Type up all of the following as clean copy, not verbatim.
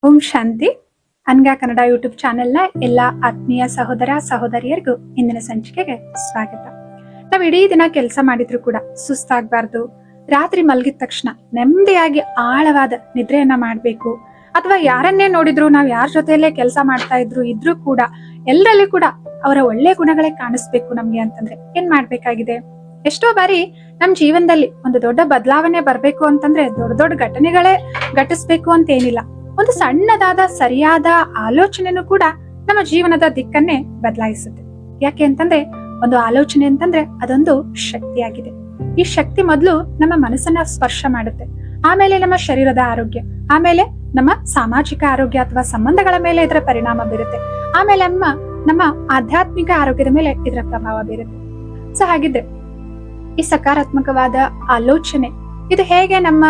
ಓಂ ಶಾಂತಿ. ಅನ್ಗ Kannada YouTube ಚಾನೆಲ್ನ ಎಲ್ಲ ಆತ್ಮೀಯ ಸಹೋದರ ಸಹೋದರಿಯರಿಗೂ ಇಂದಿನ ಸಂಚಿಕೆಗೆ ಸ್ವಾಗತ. ನಾವ್ ಇಡೀ ದಿನ ಕೆಲಸ ಮಾಡಿದ್ರು ಕೂಡ ಸುಸ್ತಾಗಬಾರ್ದು. ರಾತ್ರಿ ಮಲಗಿದ ತಕ್ಷಣ ನೆಮ್ಮದಿಯಾಗಿ ಆಳವಾದ ನಿದ್ರೆಯನ್ನ ಮಾಡ್ಬೇಕು. ಅಥವಾ ಯಾರನ್ನೇ ನೋಡಿದ್ರು, ನಾವ್ ಯಾರ ಜೊತೆಯಲ್ಲೇ ಕೆಲಸ ಮಾಡ್ತಾ ಇದ್ರು ಕೂಡ ಎಲ್ಲರಲ್ಲಿ ಕೂಡ ಅವರ ಒಳ್ಳೆ ಗುಣಗಳೇ ಕಾಣಿಸ್ಬೇಕು ನಮ್ಗೆ ಅಂತಂದ್ರೆ ಏನ್ ಮಾಡ್ಬೇಕಾಗಿದೆ? ಎಷ್ಟೋ ಬಾರಿ ನಮ್ ಜೀವನದಲ್ಲಿ ಒಂದು ದೊಡ್ಡ ಬದಲಾವಣೆ ಬರ್ಬೇಕು ಅಂತಂದ್ರೆ ದೊಡ್ಡ ದೊಡ್ಡ ಘಟನೆಗಳೇ ಘಟಿಸ್ಬೇಕು ಅಂತ ಏನಿಲ್ಲ. ಒಂದು ಸಣ್ಣದಾದ ಸರಿಯಾದ ಆಲೋಚನೆನೂ ಕೂಡ ನಮ್ಮ ಜೀವನದ ದಿಕ್ಕನ್ನೇ ಬದಲಾಯಿಸುತ್ತೆ. ಯಾಕೆ ಅಂತಂದ್ರೆ ಒಂದು ಆಲೋಚನೆ ಅಂತಂದ್ರೆ ಅದೊಂದು ಶಕ್ತಿಯಾಗಿದೆ. ಈ ಶಕ್ತಿ ಮೊದಲು ನಮ್ಮ ಮನಸ್ಸನ್ನ ಸ್ಪರ್ಶ ಮಾಡುತ್ತೆ, ಆಮೇಲೆ ನಮ್ಮ ಶರೀರದ ಆರೋಗ್ಯ, ಆಮೇಲೆ ನಮ್ಮ ಸಾಮಾಜಿಕ ಆರೋಗ್ಯ ಅಥವಾ ಸಂಬಂಧಗಳ ಮೇಲೆ ಇದರ ಪರಿಣಾಮ ಬೀರುತ್ತೆ, ಆಮೇಲೆ ನಮ್ಮ ಆಧ್ಯಾತ್ಮಿಕ ಆರೋಗ್ಯದ ಮೇಲೆ ಇದರ ಪ್ರಭಾವ ಬೀರುತ್ತೆ. ಸೊ ಹಾಗಿದ್ರೆ ಈ ಸಕಾರಾತ್ಮಕವಾದ ಆಲೋಚನೆ ಇದು ಹೇಗೆ ನಮ್ಮ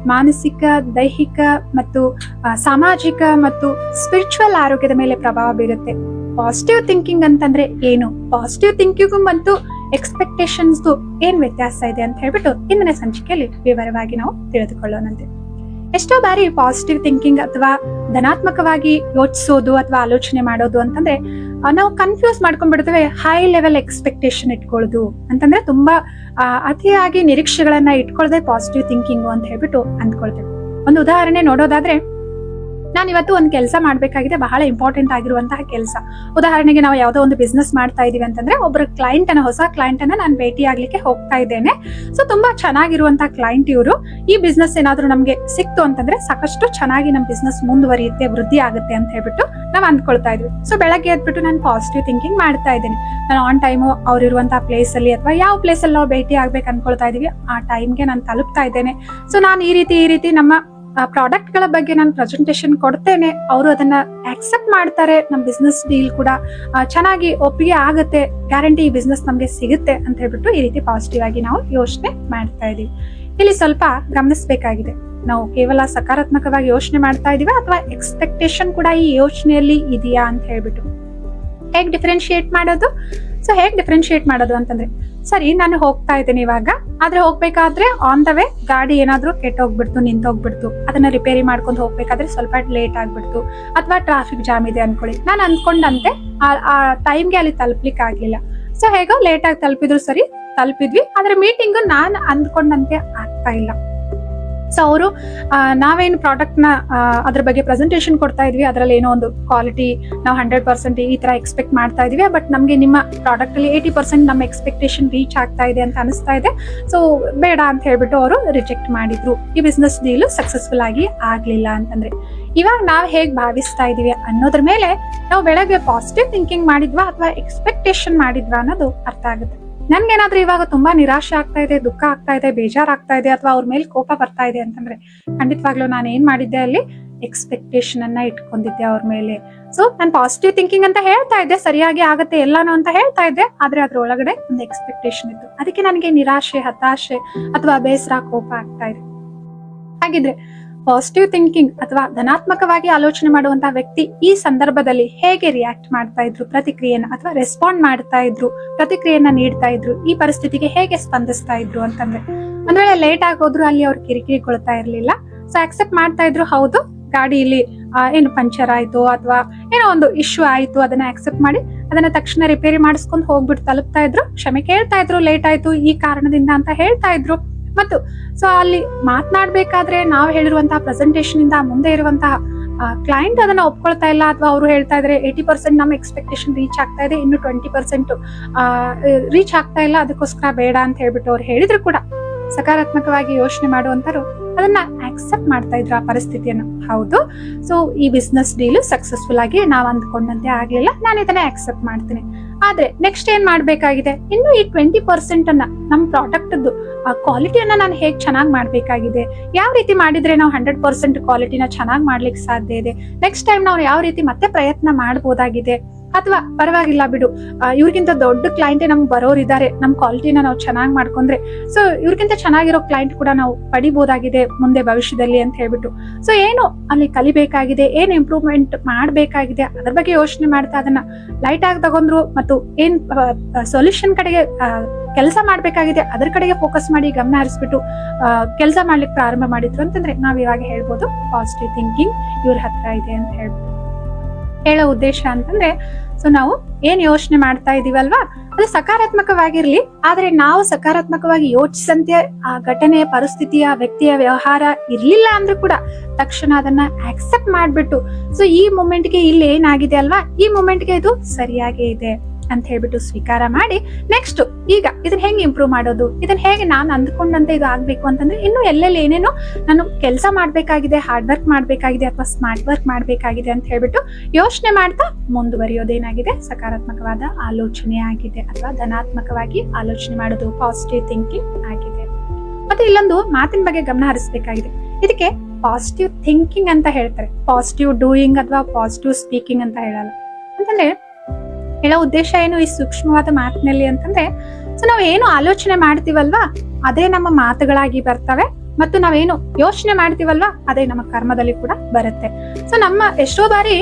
ಮಾನಸಿಕ, ದೈಹಿಕ ಮತ್ತು ಸಾಮಾಜಿಕ ಮತ್ತು ಸ್ಪಿರಿಚುವಲ್ ಆರೋಗ್ಯದ ಮೇಲೆ ಪ್ರಭಾವ ಬೀರುತ್ತೆ? ಪಾಸಿಟಿವ್ ಥಿಂಕಿಂಗ್ ಅಂತಂದ್ರೆ ಏನು? ಪಾಸಿಟಿವ್ ಥಿಂಕಿಂಗ್ ಮತ್ತು ಎಕ್ಸ್ಪೆಕ್ಟೇಷನ್ಸ್ ಏನ್ ವ್ಯತ್ಯಾಸ ಇದೆ ಅಂತ ಹೇಳ್ಬಿಟ್ಟು ಇಂದಿನ ಸಂಚಿಕೆಯಲ್ಲಿ ವಿವರವಾಗಿ ನಾವು ತಿಳಿದುಕೊಳ್ಳೋಣಂತೆ. ಎಷ್ಟೋ ಬಾರಿ ಪಾಸಿಟಿವ್ ಥಿಂಕಿಂಗ್ ಅಥವಾ ಧನಾತ್ಮಕವಾಗಿ ಯೋಚಿಸೋದು ಅಥವಾ ಆಲೋಚನೆ ಮಾಡೋದು ಅಂತಂದ್ರೆ ನಾವು ಕನ್ಫ್ಯೂಸ್ ಮಾಡ್ಕೊಂಡ್ಬಿಡ್ತೇವೆ. ಹೈ ಲೆವೆಲ್ ಎಕ್ಸ್ಪೆಕ್ಟೇಷನ್ ಇಟ್ಕೊಳ್ಳೋದು ಅಂತಂದ್ರೆ ತುಂಬಾ ಅತಿಯಾಗಿ ನಿರೀಕ್ಷೆಗಳನ್ನ ಇಟ್ಕೊಳ್ಳದೆ ಪಾಸಿಟಿವ್ ಥಿಂಕಿಂಗ್ ಅಂತ ಹೇಳ್ಬಿಟ್ಟು ಅಂದ್ಕೊಳ್ತೇವೆ. ಒಂದು ಉದಾಹರಣೆ ನೋಡೋದಾದ್ರೆ, ನಾನು ಇವತ್ತು ಒಂದು ಕೆಲಸ ಮಾಡ್ಬೇಕಾಗಿದೆ, ಬಹಳ ಇಂಪಾರ್ಟೆಂಟ್ ಆಗಿರುವಂತಹ ಕೆಲಸ. ಉದಾಹರಣೆಗೆ ನಾವು ಯಾವುದೋ ಒಂದು ಬಿಸ್ನೆಸ್ ಮಾಡ್ತಾ ಇದೀವಿ ಅಂತಂದ್ರೆ ಒಬ್ಬರ ಹೊಸ ಕ್ಲೈಂಟ್ ಅನ್ನ ನಾನು ಭೇಟಿ ಆಗ್ಲಿಕ್ಕೆ ಹೋಗ್ತಾ ಇದ್ದೇನೆ. ಸೊ ತುಂಬಾ ಚೆನ್ನಾಗಿರುವಂತಹ ಕ್ಲೈಂಟ್ ಇವರು. ಈ ಬಿಸ್ನೆಸ್ ಏನಾದ್ರು ನಮ್ಗೆ ಸಿಕ್ತು ಅಂತಂದ್ರೆ ಸಾಕಷ್ಟು ಚೆನ್ನಾಗಿ ನಮ್ ಬಿಸ್ನೆಸ್ ಮುಂದುವರಿಯುತ್ತೆ, ವೃದ್ಧಿ ಆಗುತ್ತೆ ಅಂತ ಹೇಳ್ಬಿಟ್ಟು ನಾವು ಅಂದ್ಕೊಳ್ತಾ ಇದ್ವಿ. ಸೊ ಬೆಳಗ್ಗೆ ಎದ್ಬಿಟ್ಟು ನಾನು ಪಾಸಿಟಿವ್ ಥಿಂಕಿಂಗ್ ಮಾಡ್ತಾ ಇದ್ದೇನೆ. ನಾನು ಆನ್ ಟೈಮು ಅವ್ರು ಇರುವಂತಹ ಪ್ಲೇಸ್ ಅಲ್ಲಿ ಅಥವಾ ಯಾವ ಪ್ಲೇಸ್ ಅಲ್ಲಿ ನಾವು ಭೇಟಿ ಆಗ್ಬೇಕು ಅನ್ಕೊಳ್ತಾ ಇದೀವಿ ಆ ಟೈಮ್ಗೆ ನಾನು ತಲುಪ್ತಾ ಇದ್ದೇನೆ. ಸೊ ನಾನು ಈ ರೀತಿ ನಮ್ಮ ಪ್ರಾಡಕ್ಟ್ ಗಳ ಬಗ್ಗೆ ನಾನು ಪ್ರೆಸೆಂಟೇಶನ್ ಕೊಡ್ತೇನೆ, ಅವರು ಅದನ್ನ ಆಕ್ಸೆಪ್ಟ್ ಮಾಡ್ತಾರೆ, ನಮ್ ಬಿಸ್ನೆಸ್ ಡೀಲ್ ಕೂಡ ಚೆನ್ನಾಗಿ ಒಪ್ಪಿಗೆ ಆಗುತ್ತೆ, ಗ್ಯಾರಂಟಿ ಈ ಬಿಸ್ನೆಸ್ ನಮ್ಗೆ ಸಿಗುತ್ತೆ ಅಂತ ಹೇಳ್ಬಿಟ್ಟು ಈ ರೀತಿ ಪಾಸಿಟಿವ್ ಆಗಿ ನಾವು ಯೋಚನೆ ಮಾಡ್ತಾ ಇದೀವಿ. ಇಲ್ಲಿ ಸ್ವಲ್ಪ ಗಮನಿಸಬೇಕಾಗಿದೆ, ನಾವು ಕೇವಲ ಸಕಾರಾತ್ಮಕವಾಗಿ ಯೋಚನೆ ಮಾಡ್ತಾ ಇದೀವಿ ಅಥವಾ ಎಕ್ಸ್ಪೆಕ್ಟೇಷನ್ ಕೂಡ ಈ ಯೋಚನೆಯಲ್ಲಿ ಇದೆಯಾ ಅಂತ ಹೇಳ್ಬಿಟ್ಟು ಹೇಗ್ ಡಿಫ್ರೆನ್ಶಿಯೇಟ್ ಮಾಡೋದು? ಸೊ ಹೇಗ್ ಡಿಫ್ರೆನ್ಶಿಯೇಟ್ ಮಾಡೋದು ಅಂತಂದ್ರೆ, ಸರಿ ನಾನು ಹೋಗ್ತಾ ಇದ್ದೇನೆ ಇವಾಗ, ಆದ್ರೆ ಹೋಗ್ಬೇಕಾದ್ರೆ ಆನ್ ದ ವೇ ಗಾಡಿ ಏನಾದ್ರೂ ಕೆಟ್ಟೋಗ್ಬಿಡ್ತು, ನಿಂತೋಗ್ಬಿಡ್ತು, ಅದನ್ನ ರಿಪೇರಿ ಮಾಡ್ಕೊಂಡು ಹೋಗ್ಬೇಕಾದ್ರೆ ಸ್ವಲ್ಪ ಲೇಟ್ ಆಗ್ಬಿಡ್ತು, ಅಥವಾ ಟ್ರಾಫಿಕ್ ಜಾಮ್ ಇದೆ ಅನ್ಕೊಳ್ಳಿ. ನಾನು ಅನ್ಕೊಂಡಂತೆ ಆ ಟೈಮ್ಗೆ ಅಲ್ಲಿ ತಲುಪ್ಲಿಕ್ಕೆ ಆಗ್ಲಿಲ್ಲ. ಸೊ ಹೇಗೋ ಲೇಟ್ ಆಗಿ ತಲುಪಿದ್ವಿ, ಆದ್ರೆ ಮೀಟಿಂಗ್ ನಾನು ಅಂದ್ಕೊಂಡಂತೆ ಆಗ್ತಾ ಇಲ್ಲ. ಸೊ ಅವರು ನಾವೇನು ಪ್ರಾಡಕ್ಟ್ ನ ಅದ್ರ ಬಗ್ಗೆ ಪ್ರೆಸೆಂಟೇಶನ್ ಕೊಡ್ತಾ ಇದ್ವಿ, ಅದ್ರಲ್ಲಿ ಏನೋ ಒಂದು ಕ್ವಾಲಿಟಿ ನಾವು 100% ಈ ತರ ಎಕ್ಸ್ಪೆಕ್ಟ್ ಮಾಡ್ತಾ ಇದೀವಿ, ಬಟ್ ನಮ್ಗೆ ನಿಮ್ಮ ಪ್ರಾಡಕ್ಟ್ ಅಲ್ಲಿ 80% ನಮ್ಮ ಎಕ್ಸ್ಪೆಕ್ಟೇಷನ್ ರೀಚ್ ಆಗ್ತಾ ಇದೆ ಅಂತ ಅನಿಸ್ತಾ ಇದೆ. ಸೊ ಬೇಡ ಅಂತ ಹೇಳ್ಬಿಟ್ಟು ಅವರು ರಿಜೆಕ್ಟ್ ಮಾಡಿದ್ರು. ಈ ಬಿಸ್ನೆಸ್ ಡೀಲ್ ಸಕ್ಸಸ್ಫುಲ್ ಆಗಿ ಆಗ್ಲಿಲ್ಲ ಅಂತಂದ್ರೆ ಇವಾಗ ನಾವ್ ಹೇಗ್ ಭಾವಿಸ್ತಾ ಇದೀವಿ ಅನ್ನೋದ್ರ ಮೇಲೆ ನಾವು ಬೆಳಗ್ಗೆ ಪಾಸಿಟಿವ್ ಥಿಂಕಿಂಗ್ ಮಾಡಿದ್ವಾ ಅಥವಾ ಎಕ್ಸ್ಪೆಕ್ಟೇಷನ್ ಮಾಡಿದ್ವಾ ಅನ್ನೋದು ಅರ್ಥ ಆಗುತ್ತೆ. ನನ್ಗೇನಾದ್ರೂ ಇವಾಗ ತುಂಬಾ ನಿರಾಶೆ ಆಗ್ತಾ ಇದೆ, ದುಃಖ ಆಗ್ತಾ ಇದೆ, ಬೇಜಾರಾಗ್ತಾ ಇದೆ, ಅಥವಾ ಅವ್ರ ಮೇಲೆ ಕೋಪ ಬರ್ತಾ ಇದೆ ಅಂತಂದ್ರೆ ಖಂಡಿತವಾಗ್ಲೂ ನಾನು ಏನ್ ಮಾಡಿದ್ದೆ, ಅಲ್ಲಿ ಎಕ್ಸ್ಪೆಕ್ಟೇಷನ್ ಅನ್ನ ಇಟ್ಕೊಂಡಿದ್ದೆ ಅವ್ರ ಮೇಲೆ. ಸೊ ನಾನು ಪಾಸಿಟಿವ್ ಥಿಂಕಿಂಗ್ ಅಂತ ಹೇಳ್ತಾ ಇದ್ದೆ, ಸರಿಯಾಗಿ ಆಗತ್ತೆ ಎಲ್ಲಾನು ಅಂತ ಹೇಳ್ತಾ ಇದ್ದೆ, ಆದ್ರೆ ಅದ್ರ ಒಳಗಡೆ ಒಂದು ಎಕ್ಸ್ಪೆಕ್ಟೇಷನ್ ಇತ್ತು. ಅದಕ್ಕೆ ನನಗೆ ನಿರಾಶೆ, ಹತಾಶೆ ಅಥವಾ ಬೇಸರ, ಕೋಪ ಆಗ್ತಾ ಇದೆ. ಹಾಗಿದ್ರೆ ಪಾಸಿಟಿವ್ ಥಿಂಕಿಂಗ್ ಅಥವಾ ಧನಾತ್ಮಕವಾಗಿ ಆಲೋಚನೆ ಮಾಡುವಂತಹ ವ್ಯಕ್ತಿ ಈ ಸಂದರ್ಭದಲ್ಲಿ ಹೇಗೆ ರಿಯಾಕ್ಟ್ ಮಾಡ್ತಾ ಇದ್ರು, ಪ್ರತಿಕ್ರಿಯೆನ ಅಥವಾ ರೆಸ್ಪಾಂಡ್ ಮಾಡ್ತಾ ಇದ್ರು, ಪ್ರತಿಕ್ರಿಯೆಯನ್ನ ನೀಡ್ತಾ ಇದ್ರು, ಈ ಪರಿಸ್ಥಿತಿಗೆ ಹೇಗೆ ಸ್ಪಂದಿಸ್ತಾ ಇದ್ರು ಅಂತಂದ್ರೆ, ಒಂದ್ ವೇಳೆ ಲೇಟ್ ಆಗಿ ಹೋದ್ರು ಅಲ್ಲಿ ಅವ್ರು ಕಿರಿಕಿರಿಗೊಳ್ತಾ ಇರ್ಲಿಲ್ಲ. ಸೊ ಅಕ್ಸೆಪ್ಟ್ ಮಾಡ್ತಾ ಇದ್ರು, ಹೌದು ಗಾಡಿ ಇಲ್ಲಿ ಏನು ಪಂಚರ್ ಆಯ್ತು ಅಥವಾ ಏನೋ ಒಂದು ಇಶ್ಯೂ ಆಯ್ತು, ಅದನ್ನ ಅಕ್ಸೆಪ್ಟ್ ಮಾಡಿ ಅದನ್ನ ತಕ್ಷಣ ರಿಪೇರಿ ಮಾಡಿಸ್ಕೊಂಡು ಹೋಗ್ಬಿಟ್ಟು ತಲುಪ್ತಾ ಇದ್ರು, ಕ್ಷಮೆ ಕೇಳ್ತಾ ಇದ್ರು, ಲೇಟ್ ಆಯ್ತು ಈ ಕಾರಣದಿಂದ ಅಂತ ಹೇಳ್ತಾ ಇದ್ರು. ಮತ್ತು ಸೊ ಅಲ್ಲಿ ಮಾತನಾಡ್ಬೇಕಾದ್ರೆ ನಾವು ಹೇಳಿರುವಂತಹ ಪ್ರೆಸೆಂಟೇಷನ್ ಇಂದ ಮುಂದೆ ಇರುವಂತಹ ಕ್ಲೈಂಟ್ ಅದನ್ನ ಒಪ್ಕೊಳ್ತಾ ಇಲ್ಲ, ಅಥವಾ ಅವರು ಹೇಳ್ತಾ ಇದ್ರೆ 80% ನಮ್ಮ ಎಕ್ಸ್ಪೆಕ್ಟೇಷನ್ ರೀಚ್ ಆಗ್ತಾ ಇದೆ, ಇನ್ನು 20% ರೀಚ್ ಆಗ್ತಾ ಇಲ್ಲ, ಅದಕ್ಕೋಸ್ಕರ ಬೇಡ ಅಂತ ಹೇಳ್ಬಿಟ್ಟು ಅವ್ರು ಹೇಳಿದ್ರು ಕೂಡ ಸಕಾರಾತ್ಮಕವಾಗಿ ಯೋಚನೆ ಮಾಡುವಂತರು ಅದನ್ನ ಆಕ್ಸೆಪ್ಟ್ ಮಾಡ್ತಾ ಇದ್ರು ಆ ಪರಿಸ್ಥಿತಿಯನ್ನ. ಹೌದು, ಸೊ ಈ ಬಿಸ್ನೆಸ್ ಡೀಲ್ ಸಕ್ಸಸ್ಫುಲ್ ಆಗಿ ನಾವ್ ಅಂದ್ಕೊಂಡಂತೆ ಆಗ್ಲಿಲ್ಲ, ನಾನು ಇದನ್ನ ಆಕ್ಸೆಪ್ಟ್ ಮಾಡ್ತೀನಿ. ಆದ್ರೆ ನೆಕ್ಸ್ಟ್ ಏನ್ ಮಾಡ್ಬೇಕಾಗಿದೆ, ಇನ್ನು ಈ 20% ಅನ್ನ ನಮ್ ಪ್ರಾಡಕ್ಟ್ ಕ್ವಾಲಿಟಿಯನ್ನ ನಾನು ಹೇಗ್ ಚೆನ್ನಾಗಿ ಮಾಡ್ಬೇಕಾಗಿದೆ, ಯಾವ ರೀತಿ ಮಾಡಿದ್ರೆ ನಾವು 100% ಕ್ವಾಲಿಟಿನ ಚೆನ್ನಾಗಿ ಮಾಡ್ಲಿಕ್ಕೆ ಸಾಧ್ಯ ಇದೆ, ನೆಕ್ಸ್ಟ್ ಟೈಮ್ ನಾವು ಯಾವ ರೀತಿ ಮತ್ತೆ ಪ್ರಯತ್ನ ಮಾಡಬಹುದಾಗಿದೆ, ಅಥವಾ ಪರವಾಗಿಲ್ಲ ಬಿಡು, ಇವ್ರಿಗಿಂತ ದೊಡ್ಡ ಕ್ಲೈಂಟೇ ನಮ್ಗೆ ಬರೋರಿದ್ದಾರೆ, ನಮ್ ಕ್ವಾಲಿಟಿನ ನಾವು ಚೆನ್ನಾಗಿ ಮಾಡ್ಕೊಂಡ್ರೆ ಸೊ ಇವ್ರಿಗಿಂತ ಚೆನ್ನಾಗಿರೋ ಕ್ಲೈಂಟ್ ಕೂಡ ನಾವು ಪಡಿಬಹುದಾಗಿದೆ ಮುಂದೆ ಭವಿಷ್ಯದಲ್ಲಿ ಅಂತ ಹೇಳ್ಬಿಟ್ಟು. ಸೊ ಏನು ಅಲ್ಲಿ ಕಲಿಬೇಕಾಗಿದೆ, ಏನ್ ಇಂಪ್ರೂವ್ಮೆಂಟ್ ಮಾಡ್ಬೇಕಾಗಿದೆ ಅದ್ರ ಬಗ್ಗೆ ಯೋಚನೆ ಮಾಡ್ತಾ ಅದನ್ನ ಲೈಟ್ ಆಗಿ ತಗೊಂಡ್ರು, ಮತ್ತು ಏನ್ ಸೊಲ್ಯೂಷನ್ ಕಡೆಗೆ ಕೆಲಸ ಮಾಡ್ಬೇಕಾಗಿದೆ ಅದ್ರ ಕಡೆಗೆ ಫೋಕಸ್ ಮಾಡಿ ಗಮನ ಹರಿಸ್ಬಿಟ್ಟು ಕೆಲಸ ಮಾಡ್ಲಿಕ್ಕೆ ಪ್ರಾರಂಭ ಮಾಡಿದ್ರು ಅಂತಂದ್ರೆ ನಾವ್ ಇವಾಗ ಹೇಳ್ಬೋದು ಪಾಸಿಟಿವ್ ಥಿಂಕಿಂಗ್ ಇವ್ರ ಹತ್ರ ಇದೆ ಅಂತ ಹೇಳ್ಬೋದು. ಹೇಳೋ ಉದ್ದೇಶ ಅಂತಂದ್ರೆ ಸೊ ನಾವು ಏನ್ ಯೋಚನೆ ಮಾಡ್ತಾ ಇದೀವಲ್ವಾ ಅದು ಸಕಾರಾತ್ಮಕವಾಗಿರ್ಲಿ, ಆದ್ರೆ ನಾವು ಸಕಾರಾತ್ಮಕವಾಗಿ ಯೋಚಿಸಂತೆ ಆ ಘಟನೆಯ ಪರಿಸ್ಥಿತಿಯ ವ್ಯಕ್ತಿಯ ವ್ಯವಹಾರ ಇರ್ಲಿಲ್ಲ ಅಂದ್ರೂ ಕೂಡ ತಕ್ಷಣ ಅದನ್ನ ಆಕ್ಸೆಪ್ಟ್ ಮಾಡ್ಬಿಟ್ಟು ಸೊ ಈ ಮೂಮೆಂಟ್ಗೆ ಇಲ್ಲಿ ಏನಾಗಿದೆ ಅಲ್ವಾ ಈ ಮೂಮೆಂಟ್ಗೆ ಇದು ಸರಿಯಾಗೇ ಇದೆ ಅಂತ ಹೇಳ್ಬಿಟ್ಟು ಸ್ವೀಕಾರ ಮಾಡಿ ನೆಕ್ಸ್ಟ್ ಈಗ ಇದನ್ನ ಹೆಂಗೆ ಇಂಪ್ರೂವ್ ಮಾಡೋದು, ಇದನ್ನ ಹೇಗೆ ನಾನು ಅಂದ್ಕೊಂಡಂತೆ ಇದು ಆಗ್ಬೇಕು ಅಂತಂದ್ರೆ ಇನ್ನು ಎಲ್ಲೆಲ್ಲಿ ಏನೇನು ನಾನು ಕೆಲಸ ಮಾಡ್ಬೇಕಾಗಿದೆ, ಹಾರ್ಡ್ ವರ್ಕ್ ಮಾಡ್ಬೇಕಾಗಿದೆ ಅಥವಾ ಸ್ಮಾರ್ಟ್ ವರ್ಕ್ ಮಾಡ್ಬೇಕಾಗಿದೆ ಅಂತ ಹೇಳ್ಬಿಟ್ಟು ಯೋಚನೆ ಮಾಡ್ತಾ ಮುಂದುವರಿಯೋದೇನಾಗಿದೆ ಸಕಾರಾತ್ಮಕವಾದ ಆಲೋಚನೆ ಆಗಿದೆ ಅಥವಾ ಧನಾತ್ಮಕವಾಗಿ ಆಲೋಚನೆ ಮಾಡೋದು ಪಾಸಿಟಿವ್ ಥಿಂಕಿಂಗ್ ಆಗಿದೆ. ಮತ್ತೆ ಇಲ್ಲೊಂದು ಮಾತಿನ ಬಗ್ಗೆ ಗಮನ ಹರಿಸಬೇಕಾಗಿದೆ. ಇದಕ್ಕೆ ಪಾಸಿಟಿವ್ ಥಿಂಕಿಂಗ್ ಅಂತ ಹೇಳ್ತಾರೆ, ಪಾಸಿಟಿವ್ ಡೂಯಿಂಗ್ ಅಥವಾ ಪಾಸಿಟಿವ್ ಸ್ಪೀಕಿಂಗ್ ಅಂತ ಹೇಳಲ್ಲ. ಅಂತಂದ್ರೆ ಹೇಳೋ ಉದ್ದೇಶ ಏನು ಈ ಸೂಕ್ಷ್ಮವಾದ ಮಾತಿನಲ್ಲಿ ಅಂತಂದ್ರೆ ಸೊ ನಾವ್ ಏನು ಆಲೋಚನೆ ಮಾಡ್ತೀವಲ್ವಾ ಅದೇ ನಮ್ಮ ಮಾತುಗಳಾಗಿ ಬರ್ತವೆ ಮತ್ತು ನಾವೇನು ಯೋಚನೆ ಮಾಡ್ತೀವಲ್ವಾ ಅದೇ ನಮ್ಮ ಕರ್ಮದಲ್ಲಿ ಕೂಡ ಬರುತ್ತೆ. ಸೊ ನಮ್ಮ ಎಷ್ಟೋ ಬಾರಿ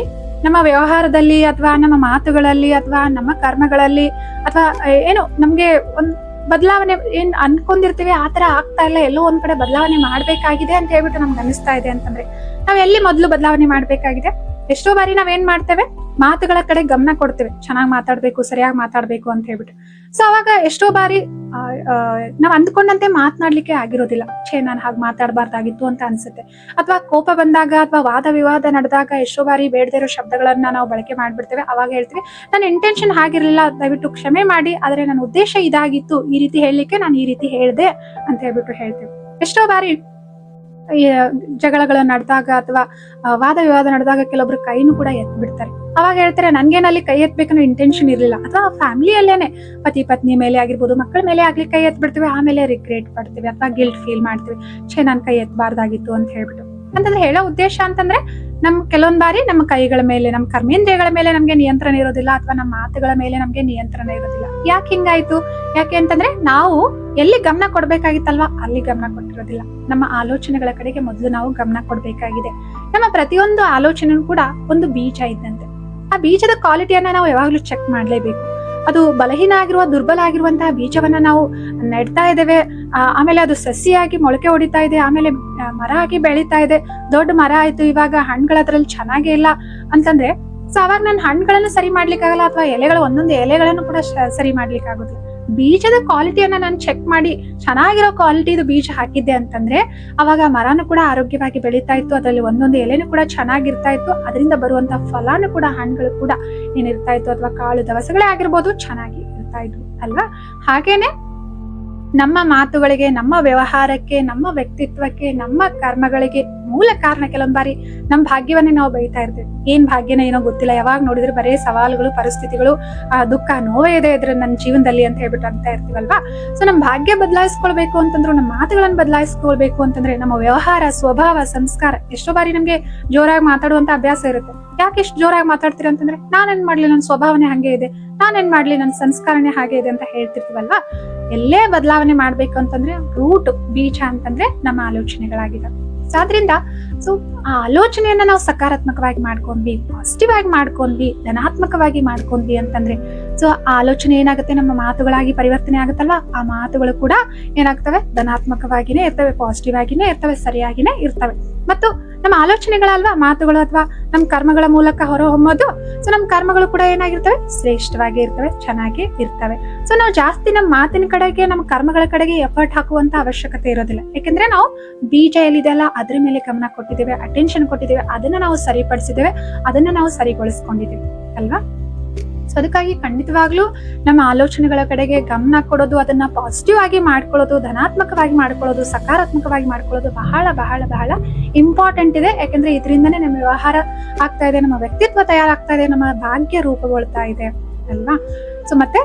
ನಮ್ಮ ವ್ಯವಹಾರದಲ್ಲಿ ಅಥವಾ ನಮ್ಮ ಮಾತುಗಳಲ್ಲಿ ಅಥವಾ ನಮ್ಮ ಕರ್ಮಗಳಲ್ಲಿ ಅಥವಾ ಏನು ನಮ್ಗೆ ಒಂದ್ ಬದಲಾವಣೆ ಏನ್ ಅನ್ಕೊಂಡಿರ್ತೀವಿ ಆತರ ಆಗ್ತಾ ಇಲ್ಲ, ಎಲ್ಲೋ ಒಂದ್ ಕಡೆ ಬದಲಾವಣೆ ಮಾಡ್ಬೇಕಾಗಿದೆ ಅಂತ ಹೇಳ್ಬಿಟ್ಟು ನಮ್ಗೆ ಅನಿಸ್ತಾ ಇದೆ ಅಂತಂದ್ರೆ ನಾವ್ ಎಲ್ಲಿ ಮೊದ್ಲು ಬದಲಾವಣೆ ಮಾಡ್ಬೇಕಾಗಿದೆ. ಎಷ್ಟೋ ಬಾರಿ ನಾವೇನ್ ಮಾಡ್ತೇವೆ ಮಾತುಗಳ ಕಡೆ ಗಮನ ಕೊಡ್ತೇವೆ, ಚೆನ್ನಾಗಿ ಮಾತಾಡ್ಬೇಕು, ಸರಿಯಾಗಿ ಮಾತಾಡ್ಬೇಕು ಅಂತ ಹೇಳ್ಬಿಟ್ಟು. ಸೊ ಅವಾಗ ಎಷ್ಟೋ ಬಾರಿ ನಾವ್ ಅಂದ್ಕೊಂಡಂತೆ ಮಾತನಾಡ್ಲಿಕ್ಕೆ ಆಗಿರೋದಿಲ್ಲ, ನಾನು ಹಾಗೆ ಮಾತಾಡಬಾರ್ದಾಗಿತ್ತು ಅಂತ ಅನ್ಸುತ್ತೆ. ಅಥವಾ ಕೋಪ ಬಂದಾಗ ಅಥವಾ ವಾದ ವಿವಾದ ನಡೆದಾಗ ಎಷ್ಟೋ ಬಾರಿ ಬೇಡದೇ ಇರೋ ಶಬ್ದಗಳನ್ನ ನಾವು ಬಳಕೆ ಮಾಡ್ಬಿಡ್ತೇವೆ. ಅವಾಗ ಹೇಳ್ತೀವಿ ನನ್ನ ಇಂಟೆನ್ಷನ್ ಹಾಗಿರ್ಲಿಲ್ಲ, ದಯವಿಟ್ಟು ಕ್ಷಮೆ ಮಾಡಿ, ಆದ್ರೆ ನನ್ನ ಉದ್ದೇಶ ಇದಾಗಿತ್ತು, ಈ ರೀತಿ ಹೇಳಲಿಕ್ಕೆ ನಾನು ಈ ರೀತಿ ಹೇಳ್ದೆ ಅಂತ ಹೇಳ್ಬಿಟ್ಟು ಹೇಳ್ತೇವೆ. ಎಷ್ಟೋ ಬಾರಿ ಜಗಳಗಳು ನಡೆದಾಗ ಅಥವಾ ವಾದ ವಿವಾದ ನಡೆದಾಗ ಕೆಲವೊಬ್ರು ಕೈನು ಕೂಡ ಎತ್ ಬಿಡ್ತಾರೆ. ಅವಾಗ ಹೇಳ್ತಾರೆ ನನ್ಗೇನಲ್ಲಿ ಕೈ ಎತ್ಬೇಕನ್ನೋ ಇಂಟೆನ್ಷನ್ ಇರ್ಲಿಲ್ಲ. ಅಥವಾ ಫ್ಯಾಮಿಲಿಯಲ್ಲೇನೆ ಪತಿ ಪತ್ನಿ ಮೇಲೆ ಆಗಿರ್ಬೋದು, ಮಕ್ಕಳ ಮೇಲೆ ಆಗ್ಲಿ ಕೈ ಎತ್ ಬಿಡ್ತೀವಿ, ಆಮೇಲೆ ರಿಗ್ರೆಟ್ ಪಡ್ತೀವಿ ಅಥವಾ ಗಿಲ್ಟ್ ಫೀಲ್ ಮಾಡ್ತೀವಿ, ನಾನ್ ಕೈ ಎತ್ತಬಾರ್ದಾಗಿತ್ತು ಅಂತ ಹೇಳ್ಬಿಟ್ಟು. ಅಂತಂದ್ರೆ ಹೇಳೋ ಉದ್ದೇಶ ಅಂತಂದ್ರೆ ನಮ್ ಕೆಲವೊಂದ್ ಬಾರಿ ನಮ್ಮ ಕೈಗಳ ಮೇಲೆ, ನಮ್ಮ ಕರ್ಮೇಂದ್ರಿಯಗಳ ಮೇಲೆ ನಮ್ಗೆ ನಿಯಂತ್ರಣ ಇರೋದಿಲ್ಲ ಅಥವಾ ನಮ್ಮ ಮಾತುಗಳ ಮೇಲೆ ನಮ್ಗೆ ನಿಯಂತ್ರಣ ಇರೋದಿಲ್ಲ. ಯಾಕೆ ಹಿಂಗಾಯ್ತು? ಯಾಕೆ ಅಂತಂದ್ರೆ ನಾವು ಎಲ್ಲಿ ಗಮನ ಕೊಡ್ಬೇಕಾಗಿತ್ತಲ್ವಾ ಅಲ್ಲಿ ಗಮನ ಕೊಟ್ಟಿರೋದಿಲ್ಲ. ನಮ್ಮ ಆಲೋಚನೆಗಳ ಕಡೆಗೆ ಮೊದಲು ನಾವು ಗಮನ ಕೊಡ್ಬೇಕಾಗಿದೆ. ನಮ್ಮ ಪ್ರತಿಯೊಂದು ಆಲೋಚನೆ ಕೂಡ ಒಂದು ಬೀಜ ಇದ್ದಂತೆ. ಆ ಬೀಜದ ಕ್ವಾಲಿಟಿಯನ್ನ ನಾವು ಯಾವಾಗ್ಲೂ ಚೆಕ್ ಮಾಡ್ಲೇಬೇಕು. ಅದು ಬಲಹೀನ ಆಗಿರುವ ದುರ್ಬಲ ಆಗಿರುವಂತಹ ಬೀಜವನ್ನ ನಾವು ನೆಡ್ತಾ ಇದ್ದೇವೆ, ಆಮೇಲೆ ಅದು ಸಸಿಯಾಗಿ ಮೊಳಕೆ ಹೊಡಿತಾ ಇದೆ, ಆಮೇಲೆ ಮರ ಆಗಿ ಬೆಳೀತಾ ಇದೆ, ದೊಡ್ಡ ಮರ ಆಯ್ತು, ಇವಾಗ ಹಣ್ಣುಗಳ ಅದ್ರಲ್ಲಿ ಚೆನ್ನಾಗೇ ಇಲ್ಲ ಅಂತಂದ್ರೆ ಸೊ ಅವಾಗ ನಾನು ಹಣ್ಣುಗಳನ್ನು ಸರಿ ಮಾಡ್ಲಿಕ್ಕಾಗಲ್ಲ ಅಥವಾ ಎಲೆಗಳ ಒಂದೊಂದು ಎಲೆಗಳನ್ನು ಕೂಡ ಸರಿ ಮಾಡ್ಲಿಕ್ಕೆ ಆಗೋದಿಲ್ಲ. ಬೀಜದ ಕ್ವಾಲಿಟಿಯನ್ನ ನಾನು ಚೆಕ್ ಮಾಡಿ ಚೆನ್ನಾಗಿರೋ ಕ್ವಾಲಿಟಿದು ಬೀಜ ಹಾಕಿದ್ದೆ ಅಂತಂದ್ರೆ ಅವಾಗ ಮರನು ಕೂಡ ಆರೋಗ್ಯವಾಗಿ ಬೆಳೀತಾ ಇತ್ತು, ಅದರಲ್ಲಿ ಒಂದೊಂದು ಎಲೆನೂ ಕೂಡ ಚೆನ್ನಾಗಿರ್ತಾ ಇತ್ತು, ಅದರಿಂದ ಬರುವಂತ ಫಲಾನು ಕೂಡ ಹಣ್ಣುಗಳು ಕೂಡ ಏನಿರ್ತಾ ಇತ್ತು ಅಥವಾ ಕಾಳು ದವಸಗಳೇ ಆಗಿರ್ಬೋದು ಚೆನ್ನಾಗಿ ಇರ್ತಾ ಇದ್ವು ಅಲ್ವಾ. ಹಾಗೇನೆ ನಮ್ಮ ಮಾತುಗಳಿಗೆ, ನಮ್ಮ ವ್ಯವಹಾರಕ್ಕೆ, ನಮ್ಮ ವ್ಯಕ್ತಿತ್ವಕ್ಕೆ, ನಮ್ಮ ಕರ್ಮಗಳಿಗೆ ಮೂಲ ಕಾರಣ ಕೆಲವೊಂದ್ ಬಾರಿ ನಮ್ಮ ಭಾಗ್ಯವನ್ನೇ ನಾವು ಬೈತಾ ಇರ್ತೇವೆ. ಏನ್ ಭಾಗ್ಯನ ಏನೋ ಗೊತ್ತಿಲ್ಲ, ಯಾವಾಗ ನೋಡಿದ್ರೆ ಬರೇ ಸವಾಲುಗಳು, ಪರಿಸ್ಥಿತಿಗಳು, ದುಃಖ, ನೋವೇ ಇದೆ ಇದ್ರ ನನ್ನ ಜೀವನದಲ್ಲಿ ಅಂತ ಹೇಳ್ಬಿಟ್ಟು ಅಂತ ಇರ್ತೀವಲ್ವಾ. ಸೊ ನಮ್ಮ ಭಾಗ್ಯ ಬದಲಾಯಿಸ್ಕೊಳ್ಬೇಕು ಅಂತಂದ್ರು, ನಮ್ಮ ಮಾತುಗಳನ್ನ ಬದಲಾಯಿಸ್ಕೊಳ್ಬೇಕು ಅಂತಂದ್ರೆ ನಮ್ಮ ವ್ಯವಹಾರ, ಸ್ವಭಾವ, ಸಂಸ್ಕಾರ. ಎಷ್ಟೋ ಬಾರಿ ನಮ್ಗೆ ಜೋರಾಗಿ ಮಾತಾಡುವಂತ ಅಭ್ಯಾಸ ಇರುತ್ತೆ. ಯಾಕೆ ಎಷ್ಟು ಜೋರಾಗಿ ಮಾತಾಡ್ತೀರ ಅಂತಂದ್ರೆ ನಾನೇನ್ ಮಾಡ್ಲಿ, ನನ್ನ ಸ್ವಭಾವನೆ ಹಾಗೆ ಇದೆ, ನಾನೇನ್ ಮಾಡ್ಲಿ, ನನ್ನ ಸಂಸ್ಕಾರನೇ ಹಾಗೆ ಇದೆ ಅಂತ ಹೇಳ್ತಿರ್ತೀವಲ್ವಾ. ಎಲ್ಲೇ ಬದಲಾವಣೆ ಮಾಡ್ಬೇಕು ಅಂತಂದ್ರೆ ರೂಟ್, ಬೀಜ ಅಂತಂದ್ರೆ ನಮ್ಮ ಆಲೋಚನೆಗಳಾಗಿದೆ. ಸೊ ಆದ್ರಿಂದ ಸೊ ಆ ಆಲೋಚನೆಯನ್ನ ನಾವು ಸಕಾರಾತ್ಮಕವಾಗಿ ಮಾಡ್ಕೊಂಡ್ವಿ, ಪಾಸಿಟಿವ್ ಆಗಿ ಮಾಡ್ಕೊಂಡ್ವಿ, ಧನಾತ್ಮಕವಾಗಿ ಮಾಡ್ಕೊಂಡ್ವಿ ಅಂತಂದ್ರೆ ಸೊ ಆ ಆಲೋಚನೆ ಏನಾಗುತ್ತೆ, ನಮ್ಮ ಮಾತುಗಳಾಗಿ ಪರಿವರ್ತನೆ ಆಗುತ್ತಲ್ವಾ. ಆ ಮಾತುಗಳು ಕೂಡ ಏನಾಗ್ತವೆ, ಧನಾತ್ಮಕವಾಗಿನೇ ಇರ್ತವೆ, ಪಾಸಿಟಿವ್ ಆಗಿನೇ ಇರ್ತವೆ, ಸರಿಯಾಗಿನೇ ಇರ್ತವೆ. ಮತ್ತು ನಮ್ಮ ಆಲೋಚನೆಗಳಲ್ವಾ ಮಾತುಗಳು ಅಥವಾ ನಮ್ಮ ಕರ್ಮಗಳ ಮೂಲಕ ಹೊರಹೊಮ್ಮೋದು. ಸೊ ನಮ್ಮ ಕರ್ಮಗಳು ಕೂಡ ಏನಾಗಿರ್ತವೆ, ಶ್ರೇಷ್ಠವಾಗಿ ಇರ್ತವೆ, ಚೆನ್ನಾಗಿ ಇರ್ತವೆ. ಸೊ ನಾವು ಜಾಸ್ತಿ ನಮ್ಮ ಮಾತಿನ ಕಡೆಗೆ, ನಮ್ಮ ಕರ್ಮಗಳ ಕಡೆಗೆ ಎಫರ್ಟ್ ಹಾಕುವಂತ ಅವಶ್ಯಕತೆ ಇರೋದಿಲ್ಲ. ಯಾಕಂದ್ರೆ ನಾವು ಬೀಜ ಎಲ್ಲಿದೆಯಲ್ಲ ಅದ್ರ ಮೇಲೆ ಗಮನ ಕೊಟ್ಟಿದ್ದೇವೆ, ಅಟೆನ್ಷನ್ ಕೊಟ್ಟಿದ್ದೇವೆ, ಅದನ್ನ ನಾವು ಸರಿಪಡಿಸಿದ್ದೇವೆ, ಅದನ್ನ ನಾವು ಸರಿಗೊಳಿಸ್ಕೊಂಡಿದ್ದೇವೆ ಅಲ್ವಾ. ಸೊ ಅದಕ್ಕಾಗಿ ಖಂಡಿತವಾಗ್ಲೂ ನಮ್ಮ ಆಲೋಚನೆಗಳ ಕಡೆಗೆ ಗಮನ ಕೊಡೋದು, ಅದನ್ನ ಪಾಸಿಟಿವ್ ಆಗಿ ಮಾಡ್ಕೊಳ್ಳೋದು, ಧನಾತ್ಮಕವಾಗಿ ಮಾಡ್ಕೊಳ್ಳೋದು, ಸಕಾರಾತ್ಮಕವಾಗಿ ಮಾಡ್ಕೊಳ್ಳೋದು ಬಹಳ ಬಹಳ ಬಹಳ ಇಂಪಾರ್ಟೆಂಟ್ ಇದೆ. ಯಾಕಂದ್ರೆ ಇದರಿಂದನೇ ನಮ್ಮ ವ್ಯವಹಾರ ಆಗ್ತಾ ಇದೆ, ನಮ್ಮ ವ್ಯಕ್ತಿತ್ವ ತಯಾರಾಗ್ತಾ ಇದೆ, ನಮ್ಮ ಭಾಗ್ಯ ರೂಪುಗೊಳ್ತಾ ಇದೆ ಅಲ್ವಾ. ಸೊ ಮತ್ತೆ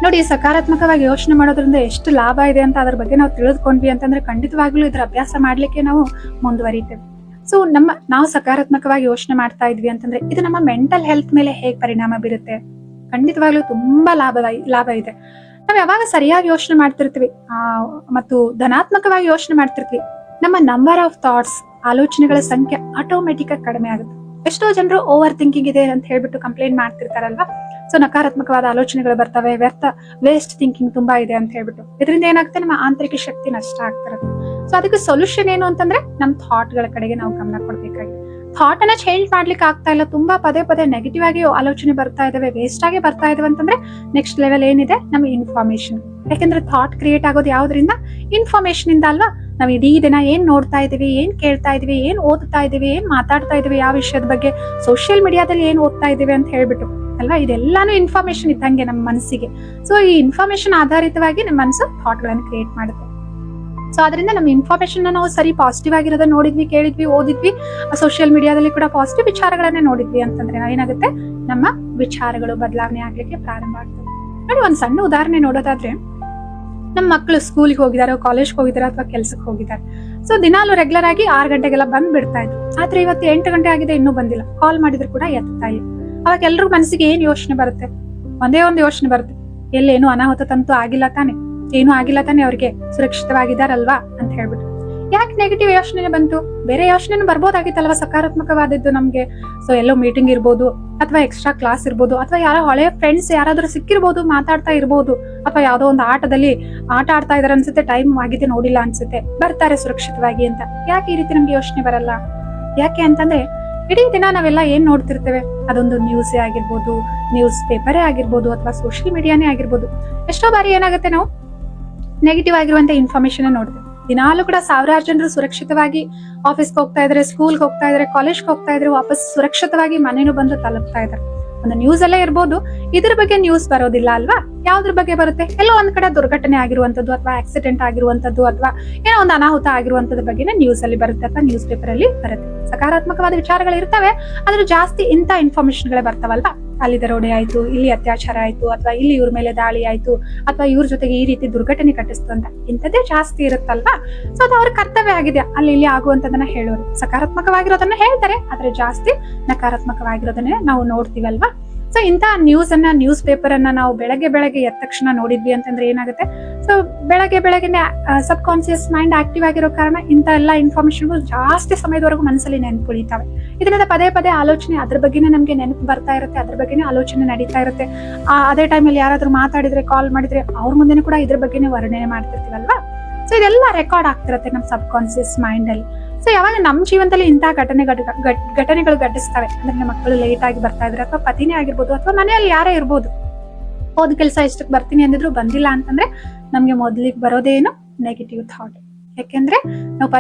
ನೋಡಿ, ಸಕಾರಾತ್ಮಕವಾಗಿ ಯೋಚನೆ ಮಾಡೋದ್ರಿಂದ ಎಷ್ಟು ಲಾಭ ಇದೆ ಅಂತ ಅದ್ರ ಬಗ್ಗೆ ನಾವು ತಿಳಿದುಕೊಂಡ್ವಿ ಅಂತಂದ್ರೆ ಖಂಡಿತವಾಗ್ಲೂ ಇದ್ರ ಅಭ್ಯಾಸ ಮಾಡ್ಲಿಕ್ಕೆ ನಾವು ಮುಂದುವರಿತೇವೆ. ಸೊ ನಾವು ಸಕಾರಾತ್ಮಕವಾಗಿ ಯೋಚನೆ ಮಾಡ್ತಾ ಇದ್ವಿ ಅಂತಂದ್ರೆ ಇದು ನಮ್ಮ ಮೆಂಟಲ್ ಹೆಲ್ತ್ ಮೇಲೆ ಹೇಗೆ ಪರಿಣಾಮ ಬೀರುತ್ತೆ? ಖಂಡಿತವಾಗ್ಲೂ ತುಂಬಾ ಲಾಭ ಇದೆ. ನಾವ್ ಯಾವಾಗ ಸರಿಯಾಗಿ ಯೋಚನೆ ಮಾಡ್ತಿರ್ತೀವಿ ಮತ್ತು ಧನಾತ್ಮಕವಾಗಿ ಯೋಚನೆ ಮಾಡ್ತಿರ್ತೀವಿ, ನಮ್ಮ ನಂಬರ್ ಆಫ್ ಥಾಟ್ಸ್, ಆಲೋಚನೆಗಳ ಸಂಖ್ಯೆ ಆಟೋಮೆಟಿಕ್ ಆಗಿ ಕಡಿಮೆ ಆಗುತ್ತೆ. ಎಷ್ಟೋ ಜನರು ಓವರ್ ಥಿಂಕಿಂಗ್ ಇದೆ ಅಂತ ಹೇಳ್ಬಿಟ್ಟು ಕಂಪ್ಲೇಂಟ್ ಮಾಡ್ತಿರ್ತಾರಲ್ವಾ. ಸೊ ನಕಾರಾತ್ಮಕವಾದ ಆಲೋಚನೆಗಳು ಬರ್ತವೆ, ವೇಸ್ಟ್ ಥಿಂಕಿಂಗ್ ತುಂಬಾ ಇದೆ ಅಂತ ಹೇಳ್ಬಿಟ್ಟು ಇದರಿಂದ ಏನಾಗುತ್ತೆ, ನಮ್ಮ ಆಂತರಿಕ ಶಕ್ತಿ ನಷ್ಟ ಆಗ್ತಿರುತ್ತೆ. ಸೊ ಅದಕ್ಕೆ ಸೊಲ್ಯೂಷನ್ ಏನು ಅಂತಂದ್ರೆ ನಮ್ಮ ಥಾಟ್ ಗಳ ಕಡೆಗೆ ನಾವು ಗಮನ ಕೊಡ್ಬೇಕಾಗಿದೆ. ಥಾಟ್ ಅನ್ನ ಚೇಂಜ್ ಮಾಡ್ಲಿಕ್ಕೆ ಆಗ್ತಾ ಇಲ್ಲ, ತುಂಬಾ ಪದೇ ಪದೇ ನೆಗೆಟಿವ್ ಆಗಿ ಆಲೋಚನೆ ಬರ್ತಾ ಇದಾವೆ, ವೇಸ್ಟ್ ಆಗಿ ಬರ್ತಾ ಇದಾವೆ ಅಂತಂದ್ರೆ ನೆಕ್ಸ್ಟ್ ಲೆವೆಲ್ ಏನಿದೆ, ನಮ್ಮ ಇನ್ಫಾರ್ಮೇಶನ್. ಯಾಕಂದ್ರೆ ಥಾಟ್ ಕ್ರಿಯೇಟ್ ಆಗೋದು ಯಾವ್ದ್ರಿಂದ, ಇನ್ಫಾರ್ಮೇಶನ್ ಇಂದ ಅಲ್ವಾ. ನಾವ್ ಇಡೀ ದಿನ ಏನ್ ನೋಡ್ತಾ ಇದೀವಿ, ಏನ್ ಕೇಳ್ತಾ ಇದೀವಿ, ಏನ್ ಓದ್ತಾ ಇದೀವಿ, ಏನ್ ಮಾತಾಡ್ತಾ ಇದೀವಿ, ಯಾವ ವಿಷಯದ ಬಗ್ಗೆ ಸೋಷಿಯಲ್ ಮೀಡಿಯಾದಲ್ಲಿ ಏನ್ ಓದ್ತಾ ಇದೀವಿ ಅಂತ ಹೇಳ್ಬಿಟ್ಟು ಅಲ್ವಾ, ಇದೆಲ್ಲಾನು ಇನ್ಫಾರ್ಮೇಶನ್ ಇದ್ದಂಗೆ ನಮ್ಮ ಮನಸ್ಸಿಗೆ. ಸೊ ಈ ಇನ್ಫಾರ್ಮೇಶನ್ ಆಧಾರಿತವಾಗಿ ನಮ್ಮ ಮನಸ್ಸು ಥಾಟ್ ಗಳನ್ನ ಕ್ರಿಯೇಟ್ ಮಾಡುತ್ತೆ. ಸೊ ಅದರಿಂದ ನಮ್ಮ ಇನ್ಫಾರ್ಮೇಶನ್ ನಾವು ಸರಿ ಪಾಸಿಟಿವ್ ಆಗಿರೋದನ್ನ ನೋಡಿದ್ವಿ, ಕೇಳಿದ್ವಿ, ಓದಿದ್ವಿ, ಸೋಷಿಯಲ್ ಮೀಡಿಯಾದಲ್ಲಿ ಕೂಡ ಪಾಸಿಟಿವ್ ವಿಚಾರಗಳನ್ನೇ ನೋಡಿದ್ವಿ ಅಂತಂದ್ರೆ ಏನಾಗುತ್ತೆ, ನಮ್ಮ ವಿಚಾರಗಳು ಬದಲಾವಣೆ ಆಗ್ಲಿಕ್ಕೆ ಪ್ರಾರಂಭ ಆಗ್ತದೆ. ನೋಡಿ, ಒಂದ್ ಸಣ್ಣ ಉದಾಹರಣೆ ನೋಡೋದಾದ್ರೆ, ನಮ್ಮ ಮಕ್ಕಳು ಸ್ಕೂಲ್ಗೆ ಹೋಗಿದ್ದಾರೆ, ಕಾಲೇಜ್ಗೆ ಹೋಗಿದ್ದಾರೆ ಅಥವಾ ಕೆಲ್ಸಕ್ಕೆ ಹೋಗಿದ್ದಾರೆ. ಸೊ ದಿನಾಲು ರೆಗ್ಯುಲರ್ ಆಗಿ 6 ಗಂಟೆಗೆಲ್ಲ ಬಂದ್ ಬಿಡ್ತಾ ಇದ್ರು. ಆದ್ರೆ ಇವತ್ತು 8 ಗಂಟೆ ಆಗಿದೆ, ಇನ್ನೂ ಬಂದಿಲ್ಲ. ಕಾಲ್ ಮಾಡಿದ್ರು ಕೂಡ ಎತ್ತಾ ಇಲ್ಲ. ಅವಾಗ ಎಲ್ರಿಗೂ ಮನಸ್ಸಿಗೆ ಏನ್ ಯೋಚನೆ ಬರುತ್ತೆ, ಒಂದೇ ಒಂದು ಯೋಚನೆ ಬರುತ್ತೆ, ಎಲ್ಲೇನು ಅನಾಹುತ ತಂತು ಆಗಿಲ್ಲ ತಾನೆ, ಏನು ಆಗಿಲ್ಲ ತಾನೆ, ಅವ್ರಿಗೆ ಸುರಕ್ಷಿತವಾಗಿದ್ದಾರಲ್ವಾ ಅಂತ ಹೇಳ್ಬಿಟ್ಟು. ಯಾಕೆ ನೆಗೆಟಿವ್ ಯೋಚನೆ ಬಂತು? ಬೇರೆ ಯೋಚನೆ ಬರ್ಬೋದಾಗಿತ್ತಲ್ವಾ, ಸಕಾರಾತ್ಮಕವಾದದ್ದು ನಮ್ಗೆ. ಸೊ ಎಲ್ಲೋ ಮೀಟಿಂಗ್ ಇರ್ಬೋದು, ಅಥವಾ ಎಕ್ಸ್ಟ್ರಾ ಕ್ಲಾಸ್ ಇರ್ಬೋದು, ಅಥವಾ ಯಾರೋ ಹಳೆಯ ಫ್ರೆಂಡ್ಸ್ ಯಾರಾದ್ರೂ ಸಿಕ್ಕಿರ್ಬೋದು, ಮಾತಾಡ್ತಾ ಇರ್ಬೋದು, ಅಥವಾ ಯಾವ್ದೋ ಒಂದು ಆಟದಲ್ಲಿ ಆಟ ಆಡ್ತಾ ಇದಾರೆ ಅನ್ಸುತ್ತೆ, ಟೈಮ್ ಆಗಿದೆ ನೋಡಿಲ್ಲ ಅನ್ಸುತ್ತೆ, ಬರ್ತಾರೆ ಸುರಕ್ಷಿತವಾಗಿ ಅಂತ. ಯಾಕೆ ಈ ರೀತಿ ನಮ್ಗೆ ಯೋಚನೆ ಬರಲ್ಲ? ಯಾಕೆ ಅಂತಂದ್ರೆ ಇಡೀ ದಿನ ನಾವೆಲ್ಲ ಏನ್ ನೋಡ್ತಿರ್ತೇವೆ, ಅದೊಂದು ನ್ಯೂಸೇ ಆಗಿರ್ಬೋದು, ನ್ಯೂಸ್ ಪೇಪರೇ ಆಗಿರ್ಬೋದು, ಅಥವಾ ಸೋಷಿಯಲ್ ಮೀಡಿಯಾನೇ ಆಗಿರ್ಬೋದು. ಎಷ್ಟೋ ಬಾರಿ ಏನಾಗುತ್ತೆ, ನಾವು ನೆಗೆಟಿವ್ ಆಗಿರುವಂತ ಇನ್ಫಾರ್ಮೇಶನ್ ನೋಡ್ತೇವೆ. ದಿನಾಲು ಕೂಡ ಸಾವಿರಾರು ಜನರು ಸುರಕ್ಷಿತವಾಗಿ ಆಫೀಸ್ಗೆ ಹೋಗ್ತಾ ಇದಾರೆ, ಸ್ಕೂಲ್ಗೆ ಹೋಗ್ತಾ ಇದಾರೆ, ಕಾಲೇಜ್ಗೆ ಹೋಗ್ತಾ ಇದಾರೆ, ವಾಪಸ್ ಸುರಕ್ಷಿತವಾಗಿ ಮನೇನು ಬಂದು ತಲುಪ್ತಾ ಇದಾರೆ. ಒಂದು ನ್ಯೂಸ್ ಅಲ್ಲೇ ಇರ್ಬೋದು, ಇದ್ರ ಬಗ್ಗೆ ನ್ಯೂಸ್ ಬರೋದಿಲ್ಲ ಅಲ್ವಾ. ಯಾವ್ದ್ರ ಬಗ್ಗೆ ಬರುತ್ತೆ, ಎಲ್ಲೋ ಒಂದ್ ಕಡೆ ದುರ್ಘಟನೆ ಆಗಿರುವಂತದ್ದು, ಅಥವಾ ಆಕ್ಸಿಡೆಂಟ್ ಆಗಿರುವಂತದ್ದು, ಅಥವಾ ಏನೋ ಒಂದು ಅನಾಹುತ ಆಗಿರುವಂತದ್ದು ಬಗ್ಗೆನೇ ನ್ಯೂಸ್ ಅಲ್ಲಿ ಬರುತ್ತೆ, ಅಥವಾ ನ್ಯೂಸ್ ಪೇಪರ್ ಅಲ್ಲಿ ಬರುತ್ತೆ. ಸಕಾರಾತ್ಮಕವಾದ ವಿಚಾರಗಳು ಇರ್ತವೆ, ಆದ್ರೆ ಜಾಸ್ತಿ ಇಂಥ ಇನ್ಫಾರ್ಮೇಶನ್ ಗಳೇ ಬರ್ತಾವಲ್ವಾ. ಅಲ್ಲಿ ದರೋಡೆ ಆಯ್ತು, ಇಲ್ಲಿ ಅತ್ಯಾಚಾರ ಆಯ್ತು, ಅಥವಾ ಇಲ್ಲಿ ಇವ್ರ ಮೇಲೆ ದಾಳಿ ಆಯ್ತು, ಅಥವಾ ಇವ್ರ ಜೊತೆಗೆ ಈ ರೀತಿ ದುರ್ಘಟನೆ ಘಟಿಸ್ತು ಅಂತ ಇಂಥದ್ದೇ ಜಾಸ್ತಿ ಇರುತ್ತಲ್ವಾ. ಸೊ ಅದು ಅವ್ರ ಕರ್ತವ್ಯ ಆಗಿದೆ, ಅಲ್ಲಿ ಇಲ್ಲಿ ಆಗುವಂತದನ್ನ ಹೇಳೋರು. ಸಕಾರಾತ್ಮಕವಾಗಿರೋದನ್ನ ಹೇಳ್ತಾರೆ, ಆದ್ರೆ ಜಾಸ್ತಿ ನಕಾರಾತ್ಮಕವಾಗಿರೋದನ್ನೇ ನಾವು ನೋಡ್ತೀವಲ್ವಾ. ಸೊ ಇಂಥ ನ್ಯೂಸ್ ಪೇಪರ್ ಅನ್ನ ನಾವು ಬೆಳಗ್ಗೆ ಎದ್ದ ತಕ್ಷಣ ನೋಡಿದ್ವಿ ಅಂತಂದ್ರೆ ಏನಾಗುತ್ತೆ, ಸೊ ಬೆಳಗ್ಗೆನೆ ಸಬ್ ಕಾನ್ಸಿಯಸ್ ಮೈಂಡ್ ಆಕ್ಟಿವ್ ಆಗಿರೋ ಕಾರಣ ಇಂಥ ಎಲ್ಲಾ ಇನ್ಫಾರ್ಮೇಶನ್ ಜಾಸ್ತಿ ಸಮಯದವರೆಗೂ ಮನಸ್ಸಲ್ಲಿ ನೆನಪುಳಿತಾವೆ. ಇದರಿಂದ ಪದೇ ಪದೇ ಆಲೋಚನೆ ಅದ್ರ ಬಗ್ಗೆನೇ ನಮ್ಗೆ ನೆನಪು ಬರ್ತಾ ಇರುತ್ತೆ, ಅದ್ರ ಬಗ್ಗೆನೇ ಆಲೋಚನೆ ನಡೀತಾ ಇರುತ್ತೆ. ಅದೇ ಟೈಮಲ್ಲಿ ಯಾರಾದ್ರೂ ಮಾತಾಡಿದ್ರೆ, ಕಾಲ್ ಮಾಡಿದ್ರೆ ಅವ್ರ ಮುಂದೆನೂ ಕೂಡ ಇದ್ರ ಬಗ್ಗೆನೇ ವರ್ಣನೆ ಮಾಡ್ತಿರ್ತೀವಲ್ವಾ. ಸೊ ಇದೆಲ್ಲ ರೆಕಾರ್ಡ್ ಆಗ್ತಿರತ್ತೆ ನಮ್ಮ ಸಬ್ ಕಾನ್ಸಿಯಸ್ ಮೈಂಡ್ ಅಲ್ಲಿ. ಸೊ ಯಾವಾಗ ನಮ್ಮ ಜೀವನದಲ್ಲಿ ಇಂತಹ ಘಟನೆಗಳು ಘಟಿಸ್ತವೆ ಅಂದ್ರೆ, ನಮ್ಮ ಮಕ್ಕಳು ಲೇಟ್ ಆಗಿ ಬರ್ತಾ ಇದ್ರೆ, ಅಥವಾ ಪತಿನೇ ಆಗಿರ್ಬೋದು, ಅಥವಾ ಮನೆಯಲ್ಲಿ ಯಾರೇ ಇರ್ಬೋದು, ಹೋದ ಕೆಲಸ ಇಷ್ಟಕ್ಕೆ ಬರ್ತೀನಿ ಅಂದಿದ್ರು ಬಂದಿಲ್ಲ ಅಂತಂದ್ರೆ ನಮ್ಗೆ ಮೊದಲಿಗೆ ಬರೋದೇನು, ನೆಗೆಟಿವ್ ಥಾಟ್. ಯಾಕೆಂದ್ರೆ ನಾವು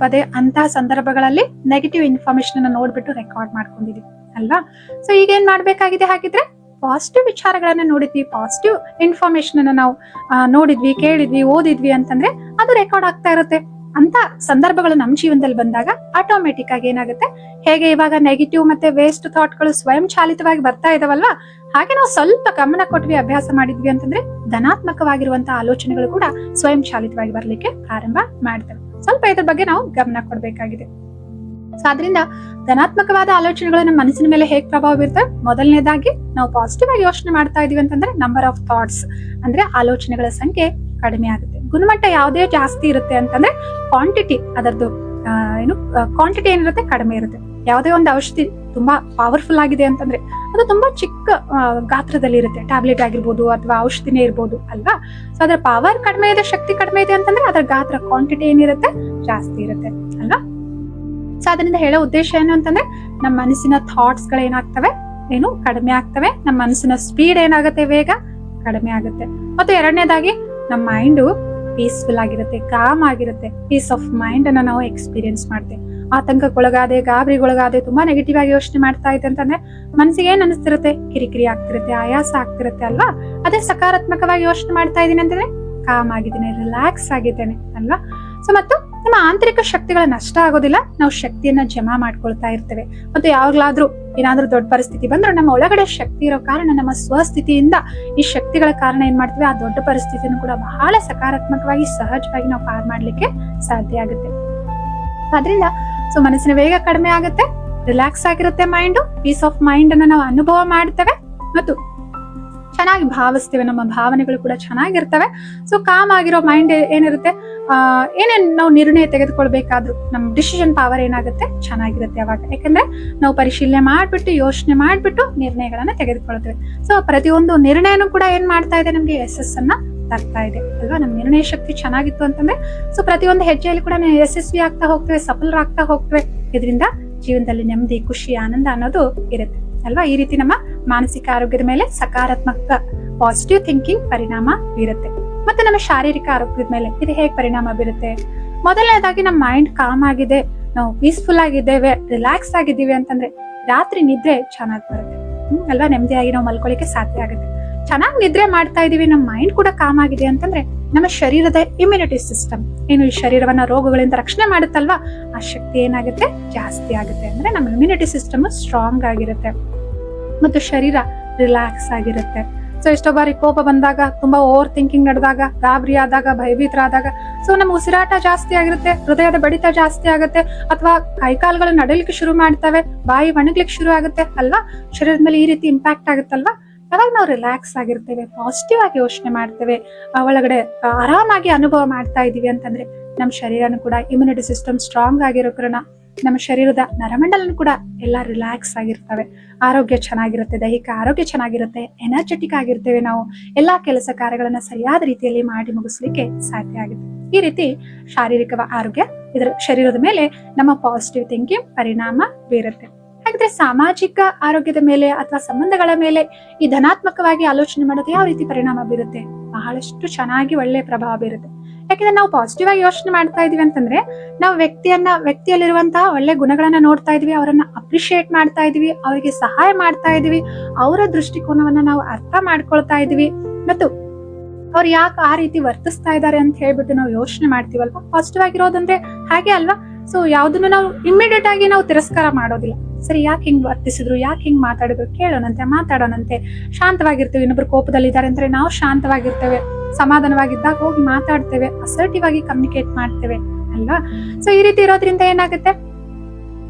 ಪದೇ ಅಂತಹ ಸಂದರ್ಭಗಳಲ್ಲಿ ನೆಗೆಟಿವ್ ಇನ್ಫಾರ್ಮೇಶನ್ ಅನ್ನ ನೋಡ್ಬಿಟ್ಟು ರೆಕಾರ್ಡ್ ಮಾಡ್ಕೊಂಡಿದೀವಿ ಅಲ್ವಾ. ಸೊ ಈಗ ಏನ್ ಮಾಡ್ಬೇಕಾಗಿದೆ, ಹಾಗಿದ್ರೆ ಪಾಸಿಟಿವ್ ವಿಚಾರಗಳನ್ನ ನೋಡಿದ್ವಿ, ಪಾಸಿಟಿವ್ ಇನ್ಫಾರ್ಮೇಶನ್ ಅನ್ನ ನಾವು ನೋಡಿದ್ವಿ, ಕೇಳಿದ್ವಿ, ಓದಿದ್ವಿ ಅಂತಂದ್ರೆ ಅದು ರೆಕಾರ್ಡ್ ಆಗ್ತಾ ಇರುತ್ತೆ. ಅಂತ ಸಂದರ್ಭಗಳು ನಮ್ಮ ಜೀವನದಲ್ಲಿ ಬಂದಾಗ ಆಟೋಮೆಟಿಕ್ ಆಗಿ ಏನಾಗುತ್ತೆ, ಹೇಗೆ ಇವಾಗ ನೆಗೆಟಿವ್ ಮತ್ತೆ ವೇಸ್ಟ್ ಥಾಟ್ಗಳು ಸ್ವಯಂ ಚಾಲಿತವಾಗಿ ಬರ್ತಾ ಇದಾವಲ್ವಾ, ಹಾಗೆ ನಾವು ಸ್ವಲ್ಪ ಗಮನ ಕೊಟ್ವಿ, ಅಭ್ಯಾಸ ಮಾಡಿದ್ವಿ ಅಂತಂದ್ರೆ ಧನಾತ್ಮಕವಾಗಿರುವಂತಹ ಆಲೋಚನೆಗಳು ಕೂಡ ಸ್ವಯಂ ಚಾಲಿತವಾಗಿ ಬರ್ಲಿಕ್ಕೆ ಪ್ರಾರಂಭ ಮಾಡ್ತವೆ. ಸ್ವಲ್ಪ ಇದ್ರ ಬಗ್ಗೆ ನಾವು ಗಮನ ಕೊಡ್ಬೇಕಾಗಿದೆ. ಸೊ ಆದ್ರಿಂದ ಧನಾತ್ಮಕವಾದ ಆಲೋಚನೆಗಳು ನಮ್ಮ ಮನಸ್ಸಿನ ಮೇಲೆ ಹೇಗೆ ಪ್ರಭಾವ ಬೀರ್ತವೆ, ಮೊದಲನೇದಾಗಿ ನಾವು ಪಾಸಿಟಿವ್ ಆಗಿ ಯೋಚನೆ ಮಾಡ್ತಾ ಇದೀವಿ ಅಂತಂದ್ರೆ ನಂಬರ್ ಆಫ್ ಥಾಟ್ಸ್ ಅಂದ್ರೆ ಆಲೋಚನೆಗಳ ಸಂಖ್ಯೆ ಕಡಿಮೆ ಆಗುತ್ತೆ. ಗುಣಮಟ್ಟ ಯಾವುದೇ ಜಾಸ್ತಿ ಇರುತ್ತೆ ಅಂತಂದ್ರೆ ಕ್ವಾಂಟಿಟಿ ಅದರದ್ದು ಕ್ವಾಂಟಿಟಿ ಏನಿರುತ್ತೆ ಕಡಿಮೆ ಇರುತ್ತೆ. ಯಾವುದೇ ಒಂದು ಔಷಧಿ ತುಂಬಾ ಪವರ್ಫುಲ್ ಆಗಿದೆ ಅಂತಂದ್ರೆ ಅದು ತುಂಬಾ ಚಿಕ್ಕ ಗಾತ್ರದಲ್ಲಿ ಇರುತ್ತೆ, ಟ್ಯಾಬ್ಲೆಟ್ ಆಗಿರ್ಬೋದು ಅಥವಾ ಔಷಧಿನೇ ಇರ್ಬೋದು ಅಲ್ವಾ. ಸೊ ಅದ್ರ ಪವರ್ ಕಡಿಮೆ ಇದೆ, ಶಕ್ತಿ ಕಡಿಮೆ ಇದೆ ಅಂತಂದ್ರೆ ಅದರ ಗಾತ್ರ ಕ್ವಾಂಟಿಟಿ ಏನಿರುತ್ತೆ ಜಾಸ್ತಿ ಇರುತ್ತೆ ಅಲ್ವಾ. ಸೊ ಅದರಿಂದ ಹೇಳೋ ಉದ್ದೇಶ ಏನು ಅಂತಂದ್ರೆ, ನಮ್ಮ ಮನಸ್ಸಿನ ಥಾಟ್ಸ್ ಗಳು ಏನಾಗ್ತವೆ, ಕಡಿಮೆ ಆಗ್ತವೆ. ನಮ್ಮ ಮನಸ್ಸಿನ ಸ್ಪೀಡ್ ಏನಾಗುತ್ತೆ, ವೇಗ ಕಡಿಮೆ ಆಗುತ್ತೆ. ಮತ್ತು ಎರಡನೇದಾಗಿ ನಮ್ಮ ಮೈಂಡು ಪೀಸ್ಫುಲ್ ಆಗಿರುತ್ತೆ, ಕಾಮ್ ಆಗಿರುತ್ತೆ. ಪೀಸ್ ಆಫ್ ಮೈಂಡ್ ಅನ್ನ ನಾವು ಎಕ್ಸ್ಪೀರಿಯನ್ಸ್ ಮಾಡ್ತೇವೆ. ಆತಂಕಕ್ಕೊಳಗಾದೆ, ಗಾಬರಿಗೊಳಗಾದೆ, ತುಂಬಾ ನೆಗೆಟಿವ್ ಆಗಿ ಯೋಚನೆ ಮಾಡ್ತಾ ಇದೆ ಅಂತಂದ್ರೆ ಮನಸ್ಸಿಗೆ ಏನ್ ಅನಿಸ್ತಿರುತ್ತೆ, ಕಿರಿಕಿರಿ ಆಗ್ತಿರುತ್ತೆ, ಆಯಾಸ ಆಗ್ತಿರುತ್ತೆ ಅಲ್ವಾ. ಅದೇ ಸಕಾರಾತ್ಮಕವಾಗಿ ಯೋಚನೆ ಮಾಡ್ತಾ ಇದೀನಿ ಅಂತಂದ್ರೆ ಕಾಮ್ ಆಗಿದ್ದೇನೆ, ರಿಲ್ಯಾಕ್ಸ್ ಆಗಿದ್ದೇನೆ ಅಲ್ವಾ. ಸೊ ಮತ್ತು ನಮ್ಮ ಆಂತರಿಕ ಶಕ್ತಿಗಳ ನಷ್ಟ ಆಗೋದಿಲ್ಲ, ನಾವು ಶಕ್ತಿಯನ್ನ ಜಮಾ ಮಾಡ್ಕೊಳ್ತಾ ಇರ್ತೇವೆ. ಮತ್ತು ಯಾವಾಗ್ಲಾದ್ರೂ ಏನಾದ್ರೂ ದೊಡ್ಡ ಪರಿಸ್ಥಿತಿ ಬಂದ್ರೆ ನಮ್ಮ ಒಳಗಡೆ ಶಕ್ತಿ ಇರೋ ಕಾರಣ, ನಮ್ಮ ಸ್ವಸ್ಥಿತಿಯಿಂದ ಈ ಶಕ್ತಿಗಳ ಕಾರಣ ಏನ್ ಮಾಡ್ತೀವಿ, ಆ ದೊಡ್ಡ ಪರಿಸ್ಥಿತಿಯನ್ನು ಕೂಡ ಬಹಳ ಸಕಾರಾತ್ಮಕವಾಗಿ ಸಹಜವಾಗಿ ನಾವು ಪಾರ್ ಮಾಡ್ಲಿಕ್ಕೆ ಸಾಧ್ಯ ಆಗುತ್ತೆ. ಅದರಿಂದ ಸೊ ಮನಸ್ಸಿನ ವೇಗ ಕಡಿಮೆ ಆಗುತ್ತೆ, ರಿಲ್ಯಾಕ್ಸ್ ಆಗಿರುತ್ತೆ ಮೈಂಡ್, ಪೀಸ್ ಆಫ್ ಮೈಂಡ್ ಅನ್ನ ನಾವು ಅನುಭವ ಮಾಡ್ತೇವೆ. ಮತ್ತು ಚೆನ್ನಾಗಿ ಭಾವಿಸ್ತೇವೆ, ನಮ್ಮ ಭಾವನೆಗಳು ಕೂಡ ಚೆನ್ನಾಗಿರ್ತವೆ. ಸೊ ಕಾಮ್ ಆಗಿರೋ ಮೈಂಡ್ ಏನಿರುತ್ತೆ, ಏನೇನ್ ನಾವು ನಿರ್ಣಯ ತೆಗೆದುಕೊಳ್ಬೇಕಾದ್ರು ನಮ್ಮ ಡಿಸಿಷನ್ ಪವರ್ ಏನಾಗುತ್ತೆ ಚೆನ್ನಾಗಿರುತ್ತೆ ಅವಾಗ. ಯಾಕಂದ್ರೆ ನಾವು ಪರಿಶೀಲನೆ ಮಾಡ್ಬಿಟ್ಟು ಯೋಚನೆ ಮಾಡ್ಬಿಟ್ಟು ನಿರ್ಣಯಗಳನ್ನ ತೆಗೆದುಕೊಳ್ತೇವೆ. ಸೊ ಪ್ರತಿಯೊಂದು ನಿರ್ಣಯನೂ ಕೂಡ ಏನ್ ಮಾಡ್ತಾ ಇದೆ, ನಮ್ಗೆ ಯಶಸ್ಸನ್ನ ತರ್ತಾ ಇದೆ ಅಲ್ವಾ. ನಮ್ಮ ನಿರ್ಣಯ ಶಕ್ತಿ ಚೆನ್ನಾಗಿತ್ತು ಅಂತಂದ್ರೆ ಸೊ ಪ್ರತಿಯೊಂದು ಹೆಜ್ಜೆಯಲ್ಲಿ ಕೂಡ ನಾವು ಯಶಸ್ವಿ ಆಗ್ತಾ ಹೋಗ್ತೇವೆ, ಸಫಲರಾಗ್ತಾ ಹೋಗ್ತೇವೆ. ಇದರಿಂದ ಜೀವನದಲ್ಲಿ ನೆಮ್ಮದಿ, ಖುಷಿ, ಆನಂದ ಅನ್ನೋದು ಇರುತ್ತೆ ಅಲ್ವಾ. ಈ ರೀತಿ ನಮ್ಮ ಮಾನಸಿಕ ಆರೋಗ್ಯದ ಮೇಲೆ ಸಕಾರಾತ್ಮಕ ಪಾಸಿಟಿವ್ ಥಿಂಕಿಂಗ್ ಪರಿಣಾಮ ಬೀರುತ್ತೆ. ಮತ್ತೆ ನಮ್ಮ ಶಾರೀರಿಕ ಆರೋಗ್ಯದ ಮೇಲೆ ಇದು ಹೇಗೆ ಪರಿಣಾಮ ಬೀರುತ್ತೆ? ಮೊದಲನೇದಾಗಿ ನಮ್ಮ ಮೈಂಡ್ ಕಾಮ್ ಆಗಿದೆ, ನಾವು ಪೀಸ್ಫುಲ್ ಆಗಿದ್ದೇವೆ, ರಿಲ್ಯಾಕ್ಸ್ ಆಗಿದ್ದೀವಿ ಅಂತಂದ್ರೆ ರಾತ್ರಿ ನಿದ್ರೆ ಚೆನ್ನಾಗಿ ಬರುತ್ತೆ ಅಲ್ವಾ. ನೆಮ್ಮದಿಯಾಗಿ ನಾವು ಮಲ್ಕೊಳ್ಳಿಕ್ಕೆ ಸಾಧ್ಯ ಆಗುತ್ತೆ. ಚೆನ್ನಾಗಿ ನಿದ್ರೆ ಮಾಡ್ತಾ ಇದೀವಿ, ನಮ್ಮ ಮೈಂಡ್ ಕೂಡ ಕಾಮ್ ಆಗಿದೆ ಅಂತಂದ್ರೆ ನಮ್ಮ ಶರೀರದ ಇಮ್ಯುನಿಟಿ ಸಿಸ್ಟಮ್ ಏನು ಈ ಶರೀರವನ್ನ ರೋಗಗಳಿಂದ ರಕ್ಷಣೆ ಮಾಡುತ್ತಲ್ವಾ, ಆ ಶಕ್ತಿ ಏನಾಗುತ್ತೆ ಜಾಸ್ತಿ ಆಗುತ್ತೆ. ಅಂದ್ರೆ ನಮ್ಮ ಇಮ್ಯುನಿಟಿ ಸಿಸ್ಟಮ್ ಸ್ಟ್ರಾಂಗ್ ಆಗಿರುತ್ತೆ ಮತ್ತು ಶರೀರ ರಿಲ್ಯಾಕ್ಸ್ ಆಗಿರುತ್ತೆ. ಸೊ ಎಷ್ಟೋ ಬಾರಿ ಕೋಪ ಬಂದಾಗ, ತುಂಬಾ ಓವರ್ ಥಿಂಕಿಂಗ್ ನಡೆದಾಗ, ಗಾಬರಿ ಆದಾಗ, ಭಯಭೀತರಾದಾಗ ಸೊ ನಮ್ಮ ಉಸಿರಾಟ ಜಾಸ್ತಿ ಆಗಿರುತ್ತೆ, ಹೃದಯದ ಬಡಿತ ಜಾಸ್ತಿ ಆಗುತ್ತೆ, ಅಥವಾ ಕೈಕಾಲುಗಳು ನಡಲಿಕ್ಕೆ ಶುರು ಮಾಡ್ತವೆ, ಬಾಯಿ ಒಣಗ್ಲಿಕ್ಕೆ ಶುರು ಆಗುತ್ತೆ ಅಲ್ವಾ. ಶರೀರದ ಮೇಲೆ ಈ ರೀತಿ ಇಂಪ್ಯಾಕ್ಟ್ ಆಗುತ್ತಲ್ವಾ. ಅವಾಗ ನಾವು ರಿಲ್ಯಾಕ್ಸ್ ಆಗಿರ್ತೇವೆ, ಪಾಸಿಟಿವ್ ಆಗಿ ಯೋಚನೆ ಮಾಡ್ತೇವೆ, ಒಳಗಡೆ ಆರಾಮಾಗಿ ಅನುಭವ ಮಾಡ್ತಾ ಇದೀವಿ ಅಂತಂದ್ರೆ ನಮ್ಮ ಶರೀರನು ಕೂಡ ಇಮ್ಯುನಿಟಿ ಸಿಸ್ಟಮ್ ಸ್ಟ್ರಾಂಗ್ ಆಗಿರೋ ಕಾರಣ ನಮ್ಮ ಶರೀರದ ನರಮಂಡಲನು ಕೂಡ ಎಲ್ಲ ರಿಲ್ಯಾಕ್ಸ್ ಆಗಿರ್ತವೆ, ಆರೋಗ್ಯ ಚೆನ್ನಾಗಿರುತ್ತೆ, ದೈಹಿಕ ಆರೋಗ್ಯ ಚೆನ್ನಾಗಿರುತ್ತೆ, ಎನರ್ಜೆಟಿಕ್ ಆಗಿರ್ತೇವೆ. ನಾವು ಎಲ್ಲಾ ಕೆಲಸ ಕಾರ್ಯಗಳನ್ನ ಸರಿಯಾದ ರೀತಿಯಲ್ಲಿ ಮಾಡಿ ಮುಗಿಸ್ಲಿಕ್ಕೆ ಸಾಧ್ಯ ಆಗುತ್ತೆ. ಈ ರೀತಿ ಶಾರೀರಿಕ ಆರೋಗ್ಯ ಇದರ ಶರೀರದ ಮೇಲೆ ನಮ್ಮ ಪಾಸಿಟಿವ್ ಥಿಂಕಿಂಗ್ ಪರಿಣಾಮ ಬೀರುತ್ತೆ. ಹಾಗಿದ್ರೆ ಸಾಮಾಜಿಕ ಆರೋಗ್ಯದ ಮೇಲೆ ಅಥವಾ ಸಂಬಂಧಗಳ ಮೇಲೆ ಈ ಧನಾತ್ಮಕವಾಗಿ ಆಲೋಚನೆ ಮಾಡೋದು ಯಾವ ರೀತಿ ಪರಿಣಾಮ ಬೀರುತ್ತೆ? ಬಹಳಷ್ಟು ಚೆನ್ನಾಗಿ ಒಳ್ಳೆ ಪ್ರಭಾವ ಬೀರುತ್ತೆ. ಯಾಕಂದ್ರೆ ನಾವು ಪಾಸಿಟಿವ್ ಆಗಿ ಯೋಚನೆ ಮಾಡ್ತಾ ಇದೀವಿ ಅಂತಂದ್ರೆ ನಾವು ವ್ಯಕ್ತಿಯಲ್ಲಿರುವಂತಹ ಒಳ್ಳೆ ಗುಣಗಳನ್ನ ನೋಡ್ತಾ ಇದೀವಿ, ಅವರನ್ನ ಅಪ್ರಿಶಿಯೇಟ್ ಮಾಡ್ತಾ ಇದೀವಿ, ಅವರಿಗೆ ಸಹಾಯ ಮಾಡ್ತಾ ಇದೀವಿ, ಅವರ ದೃಷ್ಟಿಕೋನವನ್ನ ನಾವು ಅರ್ಥ ಮಾಡ್ಕೊಳ್ತಾ ಇದೀವಿ, ಮತ್ತು ಅವ್ರು ಯಾಕೆ ಆ ರೀತಿ ವರ್ತಿಸ್ತಾ ಇದ್ದಾರೆ ಅಂತ ಹೇಳ್ಬಿಟ್ಟು ನಾವು ಯೋಚನೆ ಮಾಡ್ತೀವಲ್ವಾ. ಪಾಸಿಟಿವ್ ಆಗಿರೋದಂದ್ರೆ ಹಾಗೆ ಅಲ್ವಾ. ಸೊ ಯಾವ್ದನ್ನು ನಾವು ಇಮ್ಮಿಡಿಯೇಟ್ ಆಗಿ ನಾವು ತಿರಸ್ಕಾರ ಮಾಡೋದಿಲ್ಲ. ಸರಿ, ಯಾಕೆ ಹಿಂಗ್ ವರ್ತಿಸಿದ್ರು, ಯಾಕೆ ಹಿಂಗ್ ಮಾತಾಡಿದ್ರು, ಕೇಳೋಣಂತೆ, ಮಾತಾಡೋಣಂತೆ, ಶಾಂತವಾಗಿರ್ತೇವೆ. ಇನ್ನೊಬ್ರು ಕೋಪದಲ್ಲಿದ್ದಾರೆ ಅಂದ್ರೆ ನಾವು ಶಾಂತವಾಗಿರ್ತೇವೆ, ಸಮಾಧಾನವಾಗಿದ್ದಾಗ ಹೋಗಿ ಮಾತಾಡ್ತೇವೆ, ಅಸರ್ಟಿವ್ ಆಗಿ ಕಮ್ಯುನಿಕೇಟ್ ಮಾಡ್ತೇವೆ ಅಲ್ವಾ. ಸೊ ಈ ರೀತಿ ಇರೋದ್ರಿಂದ ಏನಾಗುತ್ತೆ,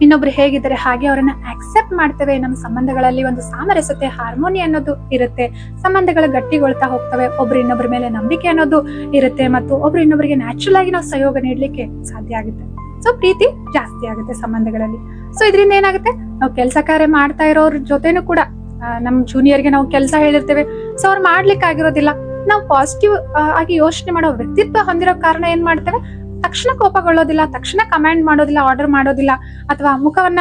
ಇನ್ನೊಬ್ರು ಹೇಗಿದ್ದಾರೆ ಹಾಗೆ ಅವರನ್ನ ಆಕ್ಸೆಪ್ಟ್ ಮಾಡ್ತೇವೆ. ನಮ್ಮ ಸಂಬಂಧಗಳಲ್ಲಿ ಒಂದು ಸಾಮರಸ್ಯತೆ, ಹಾರ್ಮೋನಿ ಅನ್ನೋದು ಇರುತ್ತೆ, ಸಂಬಂಧಗಳು ಗಟ್ಟಿಗೊಳ್ತಾ ಹೋಗ್ತವೆ, ಒಬ್ರು ಇನ್ನೊಬ್ರ ಮೇಲೆ ನಂಬಿಕೆ ಅನ್ನೋದು ಇರುತ್ತೆ, ಮತ್ತು ಒಬ್ರು ಇನ್ನೊಬ್ಬರಿಗೆ ನ್ಯಾಚುರಲ್ ಆಗಿ ನಾವು ಸಹಯೋಗ ನೀಡ್ಲಿಕ್ಕೆ ಸಾಧ್ಯ ಆಗುತ್ತೆ. ಸೊ ಪ್ರೀತಿ ಜಾಸ್ತಿ ಆಗುತ್ತೆ ಸಂಬಂಧಗಳಲ್ಲಿ. ಸೊ ಇದರಿಂದ ಏನಾಗುತ್ತೆ, ನಾವು ಕೆಲಸ ಕಾರ್ಯ ಮಾಡ್ತಾ ಇರೋರ ಜೊತೆನೂ ಕೂಡ ನಮ್ ಜೂನಿಯರ್ಗೆ ನಾವು ಕೆಲಸ ಹೇಳಿರ್ತೇವೆ, ಸೊ ಅವ್ರು ಮಾಡ್ಲಿಕ್ಕೆ ಆಗಿರೋದಿಲ್ಲ. ನಾವು ಪಾಸಿಟಿವ್ ಆಗಿ ಯೋಚನೆ ಮಾಡೋ ವ್ಯಕ್ತಿತ್ವ ಹೊಂದಿರೋ ಕಾರಣ ಏನ್ ಮಾಡ್ತೇವೆ, ತಕ್ಷಣ ಕೋಪಗೊಳ್ಳೋದಿಲ್ಲ, ತಕ್ಷಣ ಕಮಾಂಡ್ ಮಾಡೋದಿಲ್ಲ, ಆರ್ಡರ್ ಮಾಡೋದಿಲ್ಲ, ಅಥವಾ ಮುಖವನ್ನ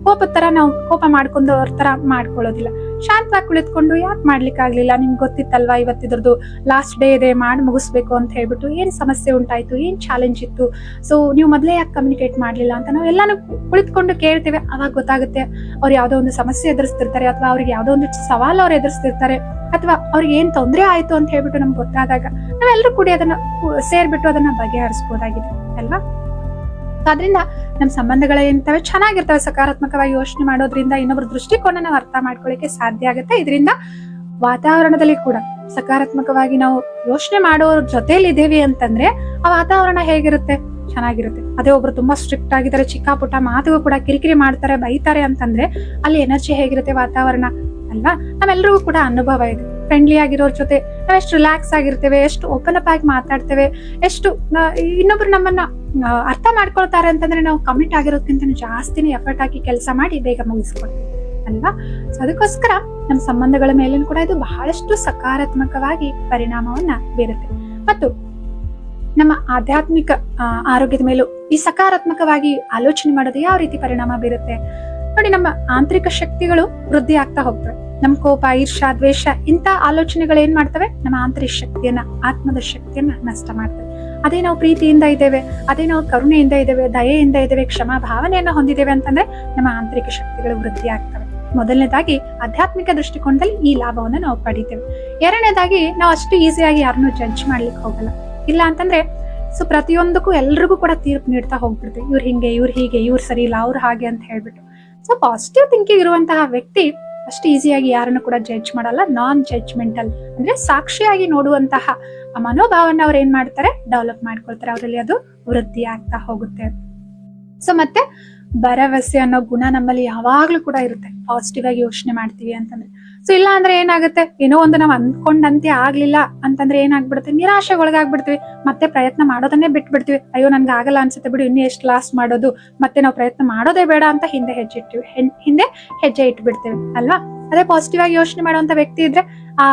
ಕೋಪದ ತರ ನಾವು ಕೋಪ ಮಾಡ್ಕೊಂಡು ಅವ್ರ ತರ ಮಾಡ್ಕೊಳ್ಳೋದಿಲ್ಲ. ಶಾಂತವಾಗಿ ಕುಳಿತುಕೊಂಡು ಯಾಕೆ ಮಾಡ್ಲಿಕ್ಕೆ ಆಗ್ಲಿಲ್ಲ, ನಿಮ್ಗೆ ಗೊತ್ತಿತ್ತಲ್ವಾ ಇವತ್ತಿದ್ರದ್ದು ಲಾಸ್ಟ್ ಡೇ ಇದೆ, ಮಾಡಿ ಮುಗಿಸ್ಬೇಕು ಅಂತ ಹೇಳ್ಬಿಟ್ಟು, ಏನ್ ಸಮಸ್ಯೆ ಉಂಟಾಯ್ತು, ಏನ್ ಚಾಲೆಂಜ್ ಇತ್ತು, ಸೊ ನೀವು ಮೊದಲೇ ಯಾಕೆ ಕಮ್ಯುನಿಕೇಟ್ ಮಾಡ್ಲಿಲ್ಲ ಅಂತ ನಾವು ಎಲ್ಲಾನು ಕುಳಿತುಕೊಂಡು ಕೇಳ್ತೇವೆ. ಅವಾಗ ಗೊತ್ತಾಗುತ್ತೆ ಅವ್ರು ಯಾವ್ದೋ ಒಂದು ಸಮಸ್ಯೆ ಎದುರಿಸ್ತಿರ್ತಾರೆ, ಅಥವಾ ಅವ್ರಿಗೆ ಯಾವ್ದೋ ಒಂದು ಸವಾಲು ಅವ್ರು ಎದುರಿಸ್ತಿರ್ತಾರೆ, ಅಥವಾ ಅವ್ರಿಗೆ ಏನ್ ತೊಂದರೆ ಆಯ್ತು ಅಂತ ಹೇಳ್ಬಿಟ್ಟು ನಮ್ಗೆ ಗೊತ್ತಾದಾಗ ನಾವೆಲ್ಲರೂ ಕೂಡಿ ಅದನ್ನ ಸೇರ್ಬಿಟ್ಟು ಅದನ್ನ ಬಗೆಹರಿಸಬಹುದಾಗಿದೆ ಅಲ್ವಾ. ಆದ್ರಿಂದ ನಮ್ಮ ಸಂಬಂಧಗಳು ಏನಿರ್ತವೆ ಚೆನ್ನಾಗಿರ್ತವೆ. ಸಕಾರಾತ್ಮಕವಾಗಿ ಯೋಚನೆ ಮಾಡೋದ್ರಿಂದ ಇನ್ನೊಬ್ಬರ ದೃಷ್ಟಿಕೋನ ನಾವು ಅರ್ಥ ಮಾಡ್ಕೊಳ್ಳಿಕ್ಕೆ ಸಾಧ್ಯ ಆಗುತ್ತೆ. ಇದರಿಂದ ವಾತಾವರಣದಲ್ಲಿ ಕೂಡ ಸಕಾರಾತ್ಮಕವಾಗಿ ನಾವು ಯೋಚನೆ ಮಾಡೋರ ಜೊತೆಲಿ ಇದೇವಿ ಅಂತಂದ್ರೆ ಆ ವಾತಾವರಣ ಹೇಗಿರುತ್ತೆ, ಚೆನ್ನಾಗಿರುತ್ತೆ. ಅದೇ ಒಬ್ರು ತುಂಬಾ ಸ್ಟ್ರಿಕ್ಟ್ ಆಗಿದ್ದಾರೆ, ಚಿಕ್ಕ ಪುಟ್ಟ ಮಾತುಗೂ ಕೂಡ ಕಿರಿಕಿರಿ ಮಾಡ್ತಾರೆ, ಬೈತಾರೆ ಅಂತಂದ್ರೆ ಅಲ್ಲಿ ಎನರ್ಜಿ ಹೇಗಿರುತ್ತೆ, ವಾತಾವರಣ ಅಲ್ವಾ. ನಾವೆಲ್ಲರಿಗೂ ಕೂಡ ಅನುಭವ ಇದೆ, ಫ್ರೆಂಡ್ಲಿ ಆಗಿರೋರ್ ಜೊತೆ ನಾವ್ ಎಷ್ಟು ರಿಲ್ಯಾಕ್ಸ್ ಆಗಿರ್ತೇವೆ, ಎಷ್ಟು ಓಪನ್ ಅಪ್ ಆಗಿ ಮಾತಾಡ್ತೇವೆ, ಎಷ್ಟು ಇನ್ನೊಬ್ರು ನಮ್ಮನ್ನ ಅರ್ಥ ಮಾಡ್ಕೊಳ್ತಾರೆ ಅಂತಂದ್ರೆ ನಾವು ಕಮಿಟ್ ಆಗಿರೋದ್ಕಿಂತ ಜಾಸ್ತಿನೇ ಎಫರ್ಟ್ ಹಾಕಿ ಕೆಲಸ ಮಾಡಿ ಬೇಗ ಮುಗಿಸ್ಕೊಳ್ತೀವಿ ಅಲ್ವಾ. ಸೊ ಅದಕ್ಕೋಸ್ಕರ ನಮ್ಮ ಸಂಬಂಧಗಳ ಮೇಲೂ ಕೂಡ ಇದು ಬಹಳಷ್ಟು ಸಕಾರಾತ್ಮಕವಾಗಿ ಪರಿಣಾಮವನ್ನ ಬೀರುತ್ತೆ. ಮತ್ತು ನಮ್ಮ ಆಧ್ಯಾತ್ಮಿಕ ಆರೋಗ್ಯದ ಮೇಲೂ ಈ ಸಕಾರಾತ್ಮಕವಾಗಿ ಆಲೋಚನೆ ಮಾಡೋದು ಯಾವ ರೀತಿ ಪರಿಣಾಮ ಬೀರುತ್ತೆ ನೋಡಿ. ನಮ್ಮ ಆಂತರಿಕ ಶಕ್ತಿಗಳು ವೃದ್ಧಿ ಆಗ್ತಾ ಹೋಗ್ತವೆ. ನಮ್ ಕೋಪ, ಈರ್ಷಾ, ದ್ವೇಷ ಇಂತ ಆಲೋಚನೆಗಳು ಏನ್ ಮಾಡ್ತವೆ, ನಮ್ಮ ಆಂತರಿಕ ಶಕ್ತಿಯನ್ನ, ಆತ್ಮದ ಶಕ್ತಿಯನ್ನ ನಷ್ಟ ಮಾಡ್ತವೆ. ಅದೇ ನಾವು ಪ್ರೀತಿಯಿಂದ ಇದ್ದೇವೆ, ಅದೇ ನಾವು ಕರುಣೆಯಿಂದ ಇದ್ದೇವೆ, ದಯೆಯಿಂದ ಇದ್ದೇವೆ, ಕ್ಷಮಾ ಭಾವನೆಯನ್ನ ಹೊಂದಿದ್ದೇವೆ ಅಂತಂದ್ರೆ ನಮ್ಮ ಆಂತರಿಕ ಶಕ್ತಿಗಳು ವೃದ್ಧಿ ಆಗ್ತವೆ. ಮೊದಲನೇದಾಗಿ ಆಧ್ಯಾತ್ಮಿಕ ದೃಷ್ಟಿಕೋನದಲ್ಲಿ ಈ ಲಾಭವನ್ನ ನಾವು ಪಡಿತೇವೆ. ಎರಡನೇದಾಗಿ ನಾವು ಅಷ್ಟು ಈಸಿಯಾಗಿ ಯಾರನ್ನೂ ಜಡ್ಜ್ ಮಾಡ್ಲಿಕ್ಕೆ ಹೋಗಲ್ಲ. ಇಲ್ಲ ಅಂತಂದ್ರೆ ಸೊ ಪ್ರತಿಯೊಂದಕ್ಕೂ ಎಲ್ರಿಗೂ ಕೂಡ ತೀರ್ಪು ನೀಡ್ತಾ ಹೋಗ್ಬಿಡ್ತೀವಿ, ಇವ್ರು ಹಿಂಗೆ, ಇವ್ರು ಹೀಗೆ, ಇವ್ರು ಸರಿ ಇಲ್ಲ, ಅವ್ರು ಹಾಗೆ ಅಂತ ಹೇಳ್ಬಿಟ್ಟು. ಸೊ ಪಾಸಿಟಿವ್ ಥಿಂಕಿಂಗ್ ಇರುವಂತಹ ವ್ಯಕ್ತಿ ಅಷ್ಟು ಈಸಿಯಾಗಿ ಯಾರನ್ನು ಕೂಡ ಜಡ್ಜ್ ಮಾಡಲ್ಲ. ನಾನ್ ಜಡ್ಜ್ಮೆಂಟಲ್ ಅಂದ್ರೆ ಸಾಕ್ಷಿಯಾಗಿ ನೋಡುವಂತಹ ಮನೋಭಾವನ ಅವ್ರು ಏನ್ ಮಾಡ್ತಾರೆ, ಡೆವಲಪ್ ಮಾಡ್ಕೊಳ್ತಾರೆ, ಅವರಲ್ಲಿ ಅದು ವೃದ್ಧಿ ಆಗ್ತಾ ಹೋಗುತ್ತೆ. ಸೊ ಮತ್ತೆ ಭರವಸೆ ಅನ್ನೋ ಗುಣ ನಮ್ಮಲ್ಲಿ ಯಾವಾಗ್ಲೂ ಕೂಡ ಇರುತ್ತೆ, ಪಾಸಿಟಿವ್ ಆಗಿ ಯೋಚನೆ ಮಾಡ್ತೀವಿ ಅಂತಂದ್ರೆ. ಸೊ ಇಲ್ಲ ಅಂದ್ರೆ ಏನಾಗುತ್ತೆ, ಏನೋ ಒಂದು ನಾವು ಅಂದ್ಕೊಂಡಂತೆ ಆಗ್ಲಿಲ್ಲ ಅಂತಂದ್ರೆ ಏನಾಗ್ಬಿಡುತ್ತೆ, ನಿರಾಶೆಗೊಳಗಾಗ್ಬಿಡ್ತೀವಿ, ಮತ್ತೆ ಪ್ರಯತ್ನ ಮಾಡೋದನ್ನೇ ಬಿಟ್ಬಿಡ್ತೀವಿ. ಅಯ್ಯೋ ನನ್ಗೆ ಆಗಲ್ಲ ಅನ್ಸುತ್ತೆ ಬಿಡು, ಇನ್ನು ಎಷ್ಟು ಲಾಸ್ ಮಾಡೋದು, ಮತ್ತೆ ನಾವು ಪ್ರಯತ್ನ ಮಾಡೋದೇ ಬೇಡ ಅಂತ ಹಿಂದೆ ಹೆಜ್ಜೆ ಇಟ್ಬಿಡ್ತೀವಿ ಅಲ್ವಾ. ಅದೇ ಪಾಸಿಟಿವ್ ಆಗಿ ಯೋಚನೆ ಮಾಡುವಂತ ವ್ಯಕ್ತಿ ಇದ್ರೆ ಆ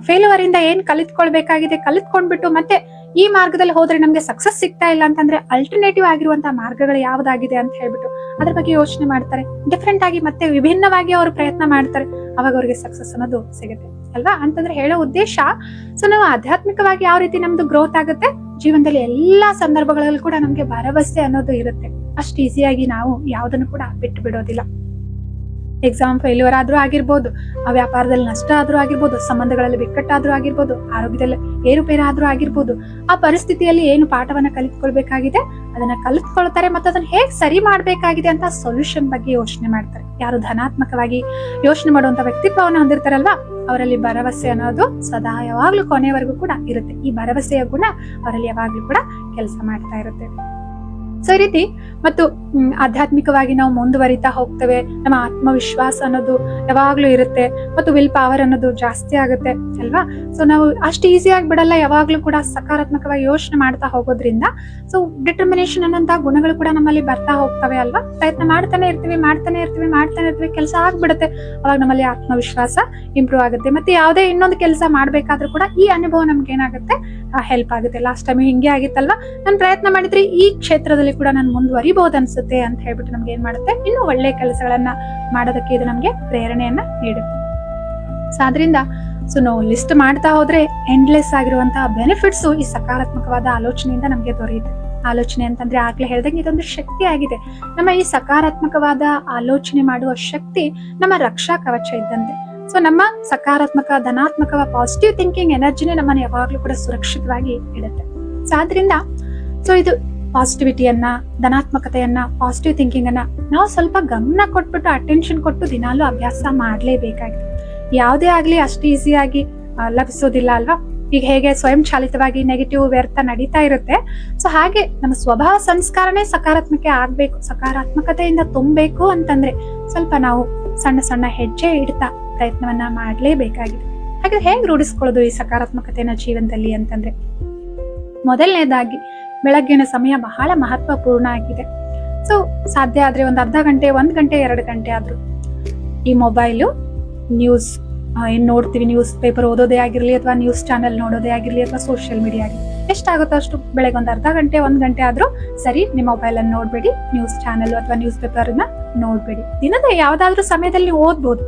ಫೇಲ್ಯೂರ್ ಇಂದ ಏನ್ ಕಲಿತ್ಕೊಳ್ಬೇಕಾಗಿದೆ ಕಲಿತ್ಕೊಂಡ್ಬಿಟ್ಟು ಮತ್ತೆ ಈ ಮಾರ್ಗದಲ್ಲಿ ಹೋದ್ರೆ ನಮ್ಗೆ ಸಕ್ಸಸ್ ಸಿಗ್ತಾ ಇಲ್ಲ ಅಂತಂದ್ರೆ ಅಲ್ಟರ್ನೇಟಿವ್ ಆಗಿರುವಂತಹ ಮಾರ್ಗಗಳು ಯಾವ್ದಾಗಿದೆ ಅಂತ ಹೇಳ್ಬಿಟ್ಟು ಅದ್ರ ಬಗ್ಗೆ ಯೋಚನೆ ಮಾಡ್ತಾರೆ, ಡಿಫ್ರೆಂಟ್ ಆಗಿ ಮತ್ತೆ ವಿಭಿನ್ನವಾಗಿ ಅವರು ಪ್ರಯತ್ನ ಮಾಡ್ತಾರೆ, ಅವಾಗ ಅವ್ರಿಗೆ ಸಕ್ಸಸ್ ಅನ್ನೋದು ಸಿಗುತ್ತೆ ಅಲ್ವಾ. ಅಂತಂದ್ರೆ ಹೇಳೋ ಉದ್ದೇಶ, ಸೊ ನಾವು ಆಧ್ಯಾತ್ಮಿಕವಾಗಿ ಯಾವ ರೀತಿ ನಮ್ದು ಗ್ರೋತ್ ಆಗುತ್ತೆ, ಜೀವನದಲ್ಲಿ ಎಲ್ಲಾ ಸಂದರ್ಭಗಳಲ್ಲೂ ಕೂಡ ನಮ್ಗೆ ಭರವಸೆ ಅನ್ನೋದು ಇರುತ್ತೆ. ಅಷ್ಟು ಈಸಿಯಾಗಿ ನಾವು ಯಾವ್ದನ್ನು ಕೂಡ ಬಿಟ್ಟು ಬಿಡೋದಿಲ್ಲ. ಎಕ್ಸಾಮ್ ಫೇಲ್ಯೂರ್ ಆದ್ರೂ ಆಗಿರ್ಬೋದು, ಆ ವ್ಯಾಪಾರದಲ್ಲಿ ನಷ್ಟ ಆದ್ರೂ ಆಗಿರ್ಬೋದು, ಸಂಬಂಧಗಳಲ್ಲಿ ಬಿಕ್ಕಟ್ಟಾದ್ರೂ ಆಗಿರ್ಬೋದು, ಆರೋಗ್ಯದಲ್ಲಿ ಏರುಪೇರಾದ್ರೂ ಆಗಿರ್ಬೋದು, ಆ ಪರಿಸ್ಥಿತಿಯಲ್ಲಿ ಏನು ಪಾಠವನ್ನ ಕಲಿತ್ಕೊಳ್ಬೇಕಾಗಿದೆ ಅದನ್ನ ಕಲಿತ್ಕೊಳ್ತಾರೆ, ಮತ್ತೆ ಅದನ್ನ ಹೇಗ್ ಸರಿ ಮಾಡ್ಬೇಕಾಗಿದೆ ಅಂತ ಸೊಲ್ಯೂಷನ್ ಬಗ್ಗೆ ಯೋಚನೆ ಮಾಡ್ತಾರೆ. ಯಾರು ಧನಾತ್ಮಕವಾಗಿ ಯೋಚನೆ ಮಾಡುವಂತ ವ್ಯಕ್ತಿತ್ವವನ್ನು ಹೊಂದಿರ್ತಾರಲ್ವಾ, ಅವರಲ್ಲಿ ಭರವಸೆ ಅನ್ನೋದು ಸದಾ ಯಾವಾಗ್ಲೂ ಕೊನೆಯವರೆಗೂ ಕೂಡ ಇರುತ್ತೆ. ಈ ಭರವಸೆಯ ಗುಣ ಅವರಲ್ಲಿ ಯಾವಾಗ್ಲೂ ಕೂಡ ಕೆಲಸ ಮಾಡ್ತಾ ಇರುತ್ತೆ. ಸೊ ಈ ರೀತಿ ಮತ್ತು ಆಧ್ಯಾತ್ಮಿಕವಾಗಿ ನಾವು ಮುಂದುವರಿತಾ ಹೋಗ್ತೇವೆ, ನಮ್ಮ ಆತ್ಮವಿಶ್ವಾಸ ಅನ್ನೋದು ಯಾವಾಗ್ಲೂ ಇರುತ್ತೆ, ಮತ್ತು ವಿಲ್ ಪವರ್ ಅನ್ನೋದು ಜಾಸ್ತಿ ಆಗುತ್ತೆ ಅಲ್ವಾ. ಸೊ ನಾವು ಅಷ್ಟು ಈಸಿಯಾಗಿ ಬಿಡಲ್ಲ, ಯಾವಾಗ್ಲೂ ಕೂಡ ಸಕಾರಾತ್ಮಕವಾಗಿ ಯೋಚನೆ ಮಾಡ್ತಾ ಹೋಗೋದ್ರಿಂದ ಸೊ ಡಿಟರ್ಮಿನೇಷನ್ ಅನ್ನೋಂತಹ ಗುಣಗಳು ಕೂಡ ನಮ್ಮಲ್ಲಿ ಬರ್ತಾ ಹೋಗ್ತವೆ ಅಲ್ವಾ. ಪ್ರಯತ್ನ ಮಾಡ್ತಾನೆ ಇರ್ತೀವಿ, ಕೆಲಸ ಆಗ್ಬಿಡುತ್ತೆ, ಅವಾಗ ನಮ್ಮಲ್ಲಿ ಆತ್ಮವಿಶ್ವಾಸ ಇಂಪ್ರೂವ್ ಆಗುತ್ತೆ. ಮತ್ತೆ ಯಾವುದೇ ಇನ್ನೊಂದು ಕೆಲಸ ಮಾಡ್ಬೇಕಾದ್ರೂ ಕೂಡ ಈ ಅನುಭವ ನಮ್ಗೆ ಏನಾಗುತ್ತೆ, ಹೆಲ್ಪ್ ಆಗುತ್ತೆ. ಲಾಸ್ಟ್ ಟೈಮ್ ಹಿಂಗೆ ಆಗಿತ್ತಲ್ವಾ, ನಾನು ಪ್ರಯತ್ನ ಮಾಡಿದ್ರೆ ಈ ಕ್ಷೇತ್ರದಲ್ಲಿ ಕೂಡ ನಾನು ಮುಂದುವರಿಬಹುದು ಅನ್ಸುತ್ತೆ ಅಂತ ಹೇಳ್ಬಿಟ್ಟು ನಮ್ಗೆ ಏನ್ ಮಾಡುತ್ತೆ, ಇನ್ನು ಒಳ್ಳೆ ಕೆಲಸಗಳನ್ನ ಮಾಡೋದಕ್ಕೆ ಇದು ನಮ್ಗೆ ಪ್ರೇರಣೆಯನ್ನ ನೀಡುತ್ತೆ. ಸೊ ಆದ್ರಿಂದ ಸೊ ನಾವು ಲಿಸ್ಟ್ ಮಾಡ್ತಾ ಹೋದ್ರೆ ಎಂಡ್ಲೆಸ್ ಆಗಿರುವಂತಹ ಬೆನಿಫಿಟ್ಸ್ ಈ ಸಕಾರಾತ್ಮಕವಾದ ಆಲೋಚನೆಯಿಂದ ನಮ್ಗೆ ದೊರೆಯುತ್ತೆ. ಆಲೋಚನೆ ಅಂತಂದ್ರೆ ಆಗ್ಲೇ ಹೇಳ್ದಂಗೆ ಇದೊಂದು ಶಕ್ತಿ ಆಗಿದೆ. ನಮ್ಮ ಈ ಸಕಾರಾತ್ಮಕವಾದ ಆಲೋಚನೆ ಮಾಡುವ ಶಕ್ತಿ ನಮ್ಮ ರಕ್ಷಾ ಕವಚ ಇದ್ದಂತೆ. ಸೊ ನಮ್ಮ ಸಕಾರಾತ್ಮಕ ಧನಾತ್ಮಕ ಪಾಸಿಟಿವ್ ಥಿಂಕಿಂಗ್ ಎನರ್ಜಿನೇ ನಮ್ಮನ್ನ ಯಾವಾಗ್ಲೂ ಕೂಡ ಸುರಕ್ಷಿತವಾಗಿ ಇಡುತ್ತೆ. ಸೊ ಆದ್ರಿಂದ ಸೊ ಇದು ಪಾಸಿಟಿವಿಟಿಯನ್ನ, ಧನಾತ್ಮಕತೆಯನ್ನ, ಪಾಸಿಟಿವ್ ಥಿಂಕಿಂಗ್ ಅನ್ನ ನಾವು ಸ್ವಲ್ಪ ಗಮನ ಕೊಟ್ಬಿಟ್ಟು ಅಟೆನ್ಷನ್ ಕೊಟ್ಟು ದಿನಾಲೂ ಅಭ್ಯಾಸ ಮಾಡ್ಲೇಬೇಕಾಗಿದೆ. ಯಾವುದೇ ಆಗ್ಲಿ ಅಷ್ಟು ಈಸಿಯಾಗಿ ಲಭಿಸೋದಿಲ್ಲ ಅಲ್ವಾ. ಈಗ ಹೇಗೆ ಸ್ವಯಂ ಚಾಲಿತವಾಗಿ ನೆಗೆಟಿವ್ ವ್ಯರ್ಥ ನಡೀತಾ ಇರುತ್ತೆ, ಸೊ ಹಾಗೆ ನಮ್ಮ ಸ್ವಭಾವ ಸಂಸ್ಕಾರನೇ ಸಕಾರಾತ್ಮಕತೆಯಿಂದ ತುಂಬಬೇಕು ಅಂತಂದ್ರೆ ಸ್ವಲ್ಪ ನಾವು ಸಣ್ಣ ಸಣ್ಣ ಹೆಜ್ಜೆ ಇಡ್ತಾ ಪ್ರಯತ್ನವನ್ನ ಮಾಡ್ಲೇಬೇಕಾಗಿದೆ. ಹಾಗೆ ಹೇಗೆ ರೂಢಿಸ್ಕೊಳ್ಳೋದು ಈ ಸಕಾರಾತ್ಮಕತೆಯನ್ನ ಜೀವನದಲ್ಲಿ ಅಂತಂದ್ರೆ, ಮೊದಲನೇದಾಗಿ ಬೆಳಗ್ಗಿನ ಸಮಯ ಬಹಳ ಮಹತ್ವಪೂರ್ಣ ಆಗಿದೆ. ಸೊ ಸಾಧ್ಯ ಆದ್ರೆ ಒಂದು ಅರ್ಧ ಗಂಟೆ, 1 ಗಂಟೆ, 2 ಗಂಟೆ ಆದ್ರೂ ಈ ಮೊಬೈಲು, ನ್ಯೂಸ್ ಏನ್ ನೋಡ್ತೀವಿ, ನ್ಯೂಸ್ ಪೇಪರ್ ಓದೋದೇ ಆಗಿರ್ಲಿ, ಅಥವಾ ನ್ಯೂಸ್ ಚಾನೆಲ್ ನೋಡೋದೇ ಆಗಿರ್ಲಿ, ಅಥವಾ ಸೋಷಿಯಲ್ ಮೀಡಿಯಾ ಆಗಿರ್ಲಿ, ಎಷ್ಟಾಗುತ್ತೋ ಅಷ್ಟು ಬೆಳಗ್ಗೆ ಒಂದು ಅರ್ಧ ಗಂಟೆ, 1 ಗಂಟೆ ಆದ್ರೂ ಸರಿ ನಿಮ್ಮ ಮೊಬೈಲ್ ಅನ್ನು ನೋಡ್ಬೇಡಿ, ನ್ಯೂಸ್ ಚಾನೆಲ್ ಅಥವಾ ನ್ಯೂಸ್ ಪೇಪರ್ ನ ನೋಡ್ಬೇಡಿ. ದಿನದ ಯಾವ್ದಾದ್ರು ಸಮಯದಲ್ಲಿ ಓದ್ಬೋದು,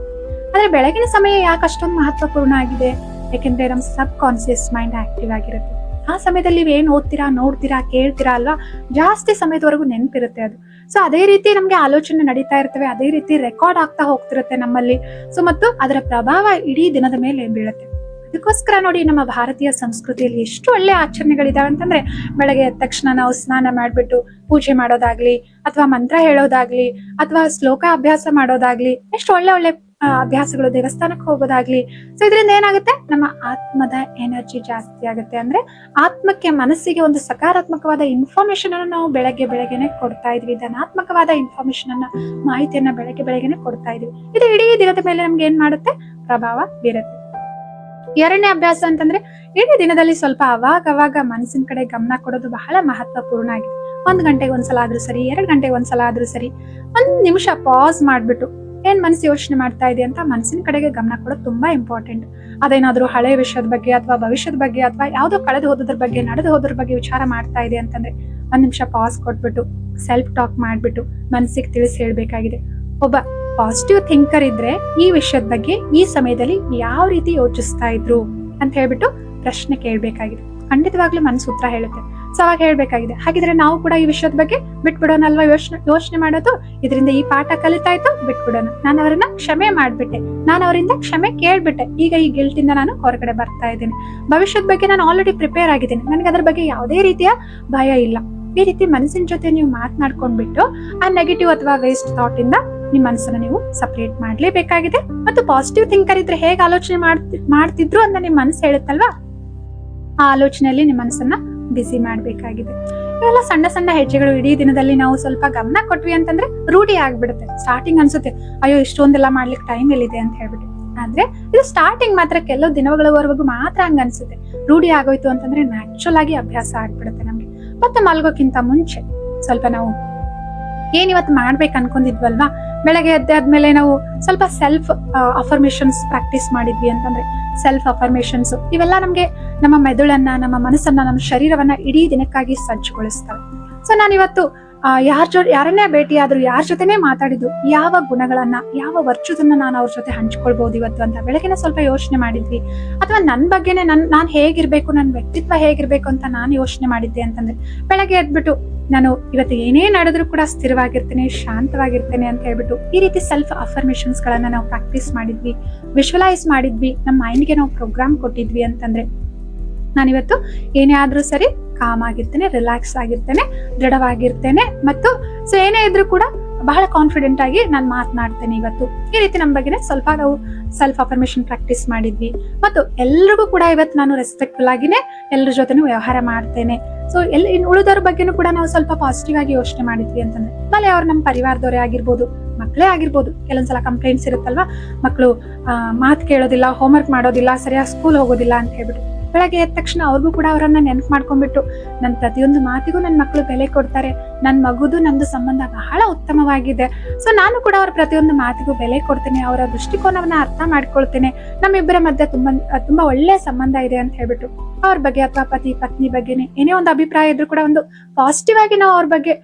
ಆದ್ರೆ ಬೆಳಗಿನ ಸಮಯ ಯಾಕೆ ಅಷ್ಟೊಂದು ಮಹತ್ವಪೂರ್ಣ ಆಗಿದೆ, ಯಾಕೆಂದ್ರೆ ನಮ್ಮ ಸಬ್ ಕಾನ್ಸಿಯಸ್ ಮೈಂಡ್ ಆಕ್ಟಿವ್ ಆಗಿರುತ್ತೆ. ಆ ಸಮಯದಲ್ಲಿ ಏನ್ ಓದ್ತೀರಾ, ನೋಡ್ತೀರಾ, ಕೇಳ್ತೀರಾ ಅಲ್ವಾ, ಜಾಸ್ತಿ ಸಮಯದವರೆಗೂ ನೆನಪಿರುತ್ತೆ ಅದು. ಸೊ ಅದೇ ರೀತಿ ನಮ್ಗೆ ಆಲೋಚನೆ ನಡೀತಾ ಇರ್ತವೆ, ಅದೇ ರೀತಿ ರೆಕಾರ್ಡ್ ಆಗ್ತಾ ಹೋಗ್ತಿರುತ್ತೆ ನಮ್ಮಲ್ಲಿ. ಸೊ ಮತ್ತು ಅದರ ಪ್ರಭಾವ ಇಡೀ ದಿನದ ಮೇಲೆ ಬೀಳುತ್ತೆ. ಅದಕ್ಕೋಸ್ಕರ ನೋಡಿ, ನಮ್ಮ ಭಾರತೀಯ ಸಂಸ್ಕೃತಿಯಲ್ಲಿ ಎಷ್ಟು ಒಳ್ಳೆ ಆಚರಣೆಗಳಿದಾವೆ ಅಂತಂದ್ರೆ, ಬೆಳಗ್ಗೆ ಎದ್ದ ತಕ್ಷಣ ನಾವು ಸ್ನಾನ ಮಾಡ್ಬಿಟ್ಟು ಪೂಜೆ ಮಾಡೋದಾಗ್ಲಿ, ಅಥವಾ ಮಂತ್ರ ಹೇಳೋದಾಗ್ಲಿ, ಅಥವಾ ಶ್ಲೋಕ ಅಭ್ಯಾಸ ಮಾಡೋದಾಗ್ಲಿ, ಎಷ್ಟು ಒಳ್ಳೆ ಒಳ್ಳೆ ಅಭ್ಯಾಸಗಳು, ದೇವಸ್ಥಾನಕ್ಕೆ ಹೋಗೋದಾಗ್ಲಿ. ಸೊ ಇದರಿಂದ ಏನಾಗುತ್ತೆ, ನಮ್ಮ ಆತ್ಮದ ಎನರ್ಜಿ ಜಾಸ್ತಿ ಆಗುತ್ತೆ. ಅಂದ್ರೆ ಆತ್ಮಕ್ಕೆ, ಮನಸ್ಸಿಗೆ ಒಂದು ಸಕಾರಾತ್ಮಕವಾದ ಇನ್ಫಾರ್ಮೇಶನ್ ಅನ್ನು ನಾವು ಬೆಳಗ್ಗೆನೆ ಕೊಡ್ತಾ ಇದ್ವಿ. ಧನಾತ್ಮಕವಾದ ಇನ್ಫಾರ್ಮೇಶನ್ ಅನ್ನ, ಮಾಹಿತಿಯನ್ನ ಬೆಳಗ್ಗೆನೆ ಕೊಡ್ತಾ ಇದೀವಿ. ಇದು ಇಡೀ ದಿನದ ಮೇಲೆ ನಮ್ಗೆ ಏನ್ ಮಾಡುತ್ತೆ, ಪ್ರಭಾವ ಬೀರುತ್ತೆ. ಎರಡನೇ ಅಭ್ಯಾಸ ಅಂತಂದ್ರೆ, ಇಡೀ ದಿನದಲ್ಲಿ ಸ್ವಲ್ಪ ಅವಾಗ ಮನಸ್ಸಿನ ಕಡೆ ಗಮನ ಕೊಡೋದು ಬಹಳ ಮಹತ್ವಪೂರ್ಣ ಆಗಿದೆ. 1 ಗಂಟೆಗೆ ಒಂದ್ಸಲ ಆದ್ರೂ ಸರಿ, 2 ಗಂಟೆಗೆ ಒಂದ್ಸಲ ಆದ್ರೂ ಸರಿ, 1 ನಿಮಿಷ ಪಾಸ್ ಮಾಡ್ಬಿಟ್ಟು ಏನ್ ಮನಸ್ಸು ಯೋಚನೆ ಮಾಡ್ತಾ ಇದೆ ಅಂತ ಮನಸ್ಸಿನ ಕಡೆಗೆ ಗಮನ ಕೊಡೋದು ತುಂಬಾ ಇಂಪಾರ್ಟೆಂಟ್. ಅದೇನಾದ್ರೂ ಹಳೆ ವಿಷಯದ ಬಗ್ಗೆ, ಅಥವಾ ಭವಿಷ್ಯದ ಬಗ್ಗೆ, ಅಥವಾ ಯಾವ್ದೋ ಕಳೆದು ಹೋದ್ರ ಬಗ್ಗೆ, ನಡೆದು ಹೋದ್ರ ಬಗ್ಗೆ ವಿಚಾರ ಮಾಡ್ತಾ ಇದೆ ಅಂತಂದ್ರೆ 1 ನಿಮಿಷ ಪಾಸ್ ಕೊಟ್ಬಿಟ್ಟು ಸೆಲ್ಫ್ ಟಾಕ್ ಮಾಡ್ಬಿಟ್ಟು ಮನಸ್ಸಿಗೆ ತಿಳಿಸಿ ಹೇಳ್ಬೇಕಾಗಿದೆ. ಒಬ್ಬ ಪಾಸಿಟಿವ್ ಥಿಂಕರ್ ಇದ್ರೆ ಈ ವಿಷಯದ ಬಗ್ಗೆ ಈ ಸಮಯದಲ್ಲಿ ಯಾವ ರೀತಿ ಯೋಚಿಸ್ತಾ ಇದ್ರು ಅಂತ ಹೇಳ್ಬಿಟ್ಟು ಪ್ರಶ್ನೆ ಕೇಳ್ಬೇಕಾಗಿದೆ. ಖಂಡಿತವಾಗ್ಲೂ ಮನಸ್ಸು ಉತ್ತರ ಹೇಳುತ್ತೆ. ಸೊ ಅವಾಗ ಹೇಳ್ಬೇಕಾಗಿದೆ, ಹಾಗಿದ್ರೆ ನಾವು ಕೂಡ ಈ ವಿಷಯದ ಬಗ್ಗೆ ಬಿಟ್ಬಿಡೋಣ ಅಲ್ವಾ, ಯೋಚನೆ ಮಾಡೋದು, ಇದರಿಂದ ಈ ಪಾಠ ಕಲಿತಾಯ್ತು, ಬಿಟ್ಬಿಡೋಣ, ನಾನು ಅವರನ್ನ ಕ್ಷಮೆ ಮಾಡ್ಬಿಟ್ಟೆ, ನಾನು ಅವರಿಂದ ಕ್ಷಮೆ ಕೇಳ್ಬಿಟ್ಟೆ, ಈಗ ಈ ಗಿಲ್ಟ್ ಇಂದ ನಾನು ಹೊರಗಡೆ ಬರ್ತಾ ಇದ್ದೇನೆ, ಭವಿಷ್ಯದ ಬಗ್ಗೆ ನಾನು ಆಲ್ರೆಡಿ ಪ್ರಿಪೇರ್ ಆಗಿದ್ದೇನೆ, ನನಗೆ ಅದ್ರ ಬಗ್ಗೆ ಯಾವುದೇ ರೀತಿಯ ಭಯ ಇಲ್ಲ. ಈ ರೀತಿ ಮನಸ್ಸಿನ ಜೊತೆ ನೀವು ಮಾತನಾಡ್ಕೊಂಡ್ಬಿಟ್ಟು ಆ ನೆಗೆಟಿವ್ ಅಥವಾ ವೇಸ್ಟ್ ಥಾಟ್ ಇಂದ ನಿಮ್ ಮನಸ್ಸನ್ನ ನೀವು ಸಪರೇಟ್ ಮಾಡ್ಲೇಬೇಕಾಗಿದೆ. ಮತ್ತು ಪಾಸಿಟಿವ್ ಥಿಂಕರ್ ಇದ್ರೆ ಹೇಗೆ ಆಲೋಚನೆ ಮಾಡ್ತಿದ್ರು ಅಂತ ನಿಮ್ ಮನಸ್ಸು ಹೇಳುತ್ತಲ್ವಾ, ಆ ಆಲೋಚನೆಯಲ್ಲಿ ನಿಮ್ ಮನಸ್ಸನ್ನ ಬಿಸಿ ಮಾಡ್ಬೇಕಾಗಿದೆ. ಇವೆಲ್ಲ ಸಣ್ಣ ಸಣ್ಣ ಹೆಜ್ಜೆಗಳು ಇಡೀ ದಿನದಲ್ಲಿ ನಾವು ಸ್ವಲ್ಪ ಗಮನ ಕೊಟ್ವಿ ಅಂತಂದ್ರೆ ರೂಢಿ ಆಗ್ಬಿಡುತ್ತೆ. ಸ್ಟಾರ್ಟಿಂಗ್ ಅನ್ಸುತ್ತೆ ಅಯ್ಯೋ ಇಷ್ಟೊಂದೆಲ್ಲ ಮಾಡ್ಲಿಕ್ಕೆ ಟೈಮ್ ಎಲ್ಲಿದೆ ಅಂತ ಹೇಳ್ಬಿಟ್ಟು, ಆದ್ರೆ ಇದು ಸ್ಟಾರ್ಟಿಂಗ್ ಮಾತ್ರ, ಕೆಲವು ದಿನಗಳವರೆಗೂ ಮಾತ್ರ ಹಂಗ ಅನ್ಸುತ್ತೆ. ರೂಢಿ ಆಗೋಯ್ತು ಅಂತಂದ್ರೆ ನ್ಯಾಚುರಲ್ ಆಗಿ ಅಭ್ಯಾಸ ಆಗ್ಬಿಡುತ್ತೆ ನಮ್ಗೆ. ಮತ್ತೆ ಮಲ್ಗೋಕ್ಕಿಂತ ಮುಂಚೆ ಸ್ವಲ್ಪ ನಾವು ಏನಿವತ್ತು ಮಾಡ್ಬೇಕು ಅನ್ಕೊಂಡಿದ್ವಲ್ವಾ, ಬೆಳಗ್ಗೆ ಎದ್ದಾದ್ಮೇಲೆ ನಾವು ಸ್ವಲ್ಪ ಸೆಲ್ಫ್ ಅಫರ್ಮೇಶನ್ಸ್ ಪ್ರಾಕ್ಟೀಸ್ ಮಾಡಿದ್ವಿ ಅಂತಂದ್ರೆ, ಸೆಲ್ಫ್ ಅಫರ್ಮೇಶನ್ಸ್ ಇವೆಲ್ಲ ನಮ್ಗೆ ನಮ್ಮ ಮೆದುಳನ್ನ, ನಮ್ಮ ಮನಸ್ಸನ್ನ, ನಮ್ಮ ಶರೀರವನ್ನ ಇಡೀ ದಿನಕ್ಕಾಗಿ ಸಜ್ಜುಗೊಳಿಸ್ತವೆ. ಸೊ ನಾನಿವತ್ತು ಯಾರನ್ನೇ ಭೇಟಿ ಆದ್ರೂ, ಯಾರ ಜೊತೆನೇ ಮಾತಾಡಿದ್ರು, ಯಾವ ಗುಣಗಳನ್ನ, ಯಾವ ವರ್ಚುದನ್ನ ನಾನು ಅವ್ರ ಜೊತೆ ಹಂಚ್ಕೊಳ್ಬಹುದು ಇವತ್ತು ಅಂತ ಬೆಳಗ್ಗೆನೆ ಸ್ವಲ್ಪ ಯೋಚನೆ ಮಾಡಿದ್ವಿ. ಅಥವಾ ನನ್ ಬಗ್ಗೆನೆ ನಾನ್ ಹೇಗಿರ್ಬೇಕು, ನನ್ನ ವ್ಯಕ್ತಿತ್ವ ಹೇಗಿರ್ಬೇಕು ಅಂತ ನಾನು ಯೋಚನೆ ಮಾಡಿದ್ದೆ ಅಂತಂದ್ರೆ, ಬೆಳಗ್ಗೆ ಎದ್ಬಿಟ್ಟು ನಾನು ಇವತ್ತು ಏನೇ ನಡೆದ್ರು ಕೂಡ ಸ್ಥಿರವಾಗಿರ್ತೇನೆ, ಶಾಂತವಾಗಿರ್ತೇನೆ ಅಂತ ಹೇಳ್ಬಿಟ್ಟು ಈ ರೀತಿ ಸೆಲ್ಫ್ ಅಫರ್ಮೇಶನ್ಸ್ ಗಳನ್ನ ನಾವು ಪ್ರಾಕ್ಟೀಸ್ ಮಾಡಿದ್ವಿ, ವಿಶ್ವಲೈಸ್ ಮಾಡಿದ್ವಿ, ನಮ್ಮ ಮೈಂಡ್ಗೆ ನಾವು ಪ್ರೋಗ್ರಾಮ್ ಕೊಟ್ಟಿದ್ವಿ ಅಂತಂದ್ರೆ ನಾನಿವತ್ತು ಏನೇ ಆದ್ರೂ ಸರಿ ಕಾಮ್ ಆಗಿರ್ತೇನೆ, ರಿಲ್ಯಾಕ್ಸ್ ಆಗಿರ್ತೇನೆ, ದೃಢವಾಗಿರ್ತೇನೆ, ಮತ್ತು ಸೊ ಏನೇ ಇದ್ರೂ ಕೂಡ ಬಹಳ ಕಾನ್ಫಿಡೆಂಟ್ ಆಗಿ ನಾನು ಮಾತನಾಡ್ತೇನೆ ಇವತ್ತು. ಈ ರೀತಿ ನಮ್ಮ ಬಗ್ಗೆ ಸ್ವಲ್ಪ ನಾವು ಸೆಲ್ಫ್ ಅಫರ್ಮೇಶನ್ ಪ್ರಾಕ್ಟೀಸ್ ಮಾಡಿದ್ವಿ. ಮತ್ತು ಎಲ್ರಿಗೂ ಕೂಡ ಇವತ್ತು ನಾನು ರೆಸ್ಪೆಕ್ಟ್ಫುಲ್ ಆಗಿನೇ ಎಲ್ಲರ ಜೊತೆನೂ ವ್ಯವಹಾರ ಮಾಡ್ತೇನೆ. ಸೊ ಇನ್ನು ಉಳಿದವ್ರ ಬಗ್ಗೆನೂ ಕೂಡ ನಾವು ಸ್ವಲ್ಪ ಪಾಸಿಟಿವ್ ಆಗಿ ಯೋಚನೆ ಮಾಡಿದ್ವಿ ಅಂತಂದ್ರೆ, ಆಮೇಲೆ ಅವ್ರು ನಮ್ಮ ಪರಿವಾರದವರೇ ಆಗಿರ್ಬೋದು, ಮಕ್ಕಳೇ ಆಗಿರ್ಬೋದು. ಕೆಲವೊಂದ್ಸಲ ಕಂಪ್ಲೇಂಟ್ಸ್ ಇರುತ್ತಲ್ವಾ, ಮಕ್ಕಳು ಮಾತು ಕೇಳೋದಿಲ್ಲ, ಹೋಮ್ವರ್ಕ್ ಮಾಡೋದಿಲ್ಲ, ಸರಿಯಾಗಿ ಸ್ಕೂಲ್ ಹೋಗೋದಿಲ್ಲ ಅಂತ ಹೇಳ್ಬಿಟ್ಟು, ಬೆಳಗ್ಗೆ ಎದ್ದ ತಕ್ಷಣ ಅವ್ರಿಗೂ ಕೂಡ ಅವರನ್ನ ನೆನಪು ಮಾಡ್ಕೊಂಡ್ಬಿಟ್ಟು ನನ್ನ ಪ್ರತಿಯೊಂದು ಮಾತಿಗೂ ನನ್ನ ಮಕ್ಕಳು ಬೆಲೆ ಕೊಡ್ತಾರೆ, ನನ್ನ ಮಗುದು ನಂದು ಸಂಬಂಧ ಬಹಳ ಉತ್ತಮವಾಗಿದೆ, ಸೊ ನಾನು ಕೂಡ ಅವ್ರ ಪ್ರತಿಯೊಂದು ಮಾತಿಗೂ ಬೆಲೆ ಕೊಡ್ತೇನೆ, ಅವರ ದೃಷ್ಟಿಕೋನವನ್ನ ಅರ್ಥ ಮಾಡ್ಕೊಳ್ತೇನೆ, ನಮ್ಮಿಬ್ಬರ ಮಧ್ಯೆ ತುಂಬಾ ಒಳ್ಳೆ ಸಂಬಂಧ ಇದೆ ಅಂತ ಹೇಳ್ಬಿಟ್ಟು ಅವ್ರ ಬಗ್ಗೆ ಅಥವಾ ಪತಿ ಪತ್ನಿ ಬಗ್ಗೆನೆ ಏನೇ ಒಂದು ಅಭಿಪ್ರಾಯ ಇದ್ರೂ ಕೂಡ ಒಂದು ಪಾಸಿಟಿವ್ ಆಗಿ ನಾವು ಅವ್ರ ಬಗ್ಗೆ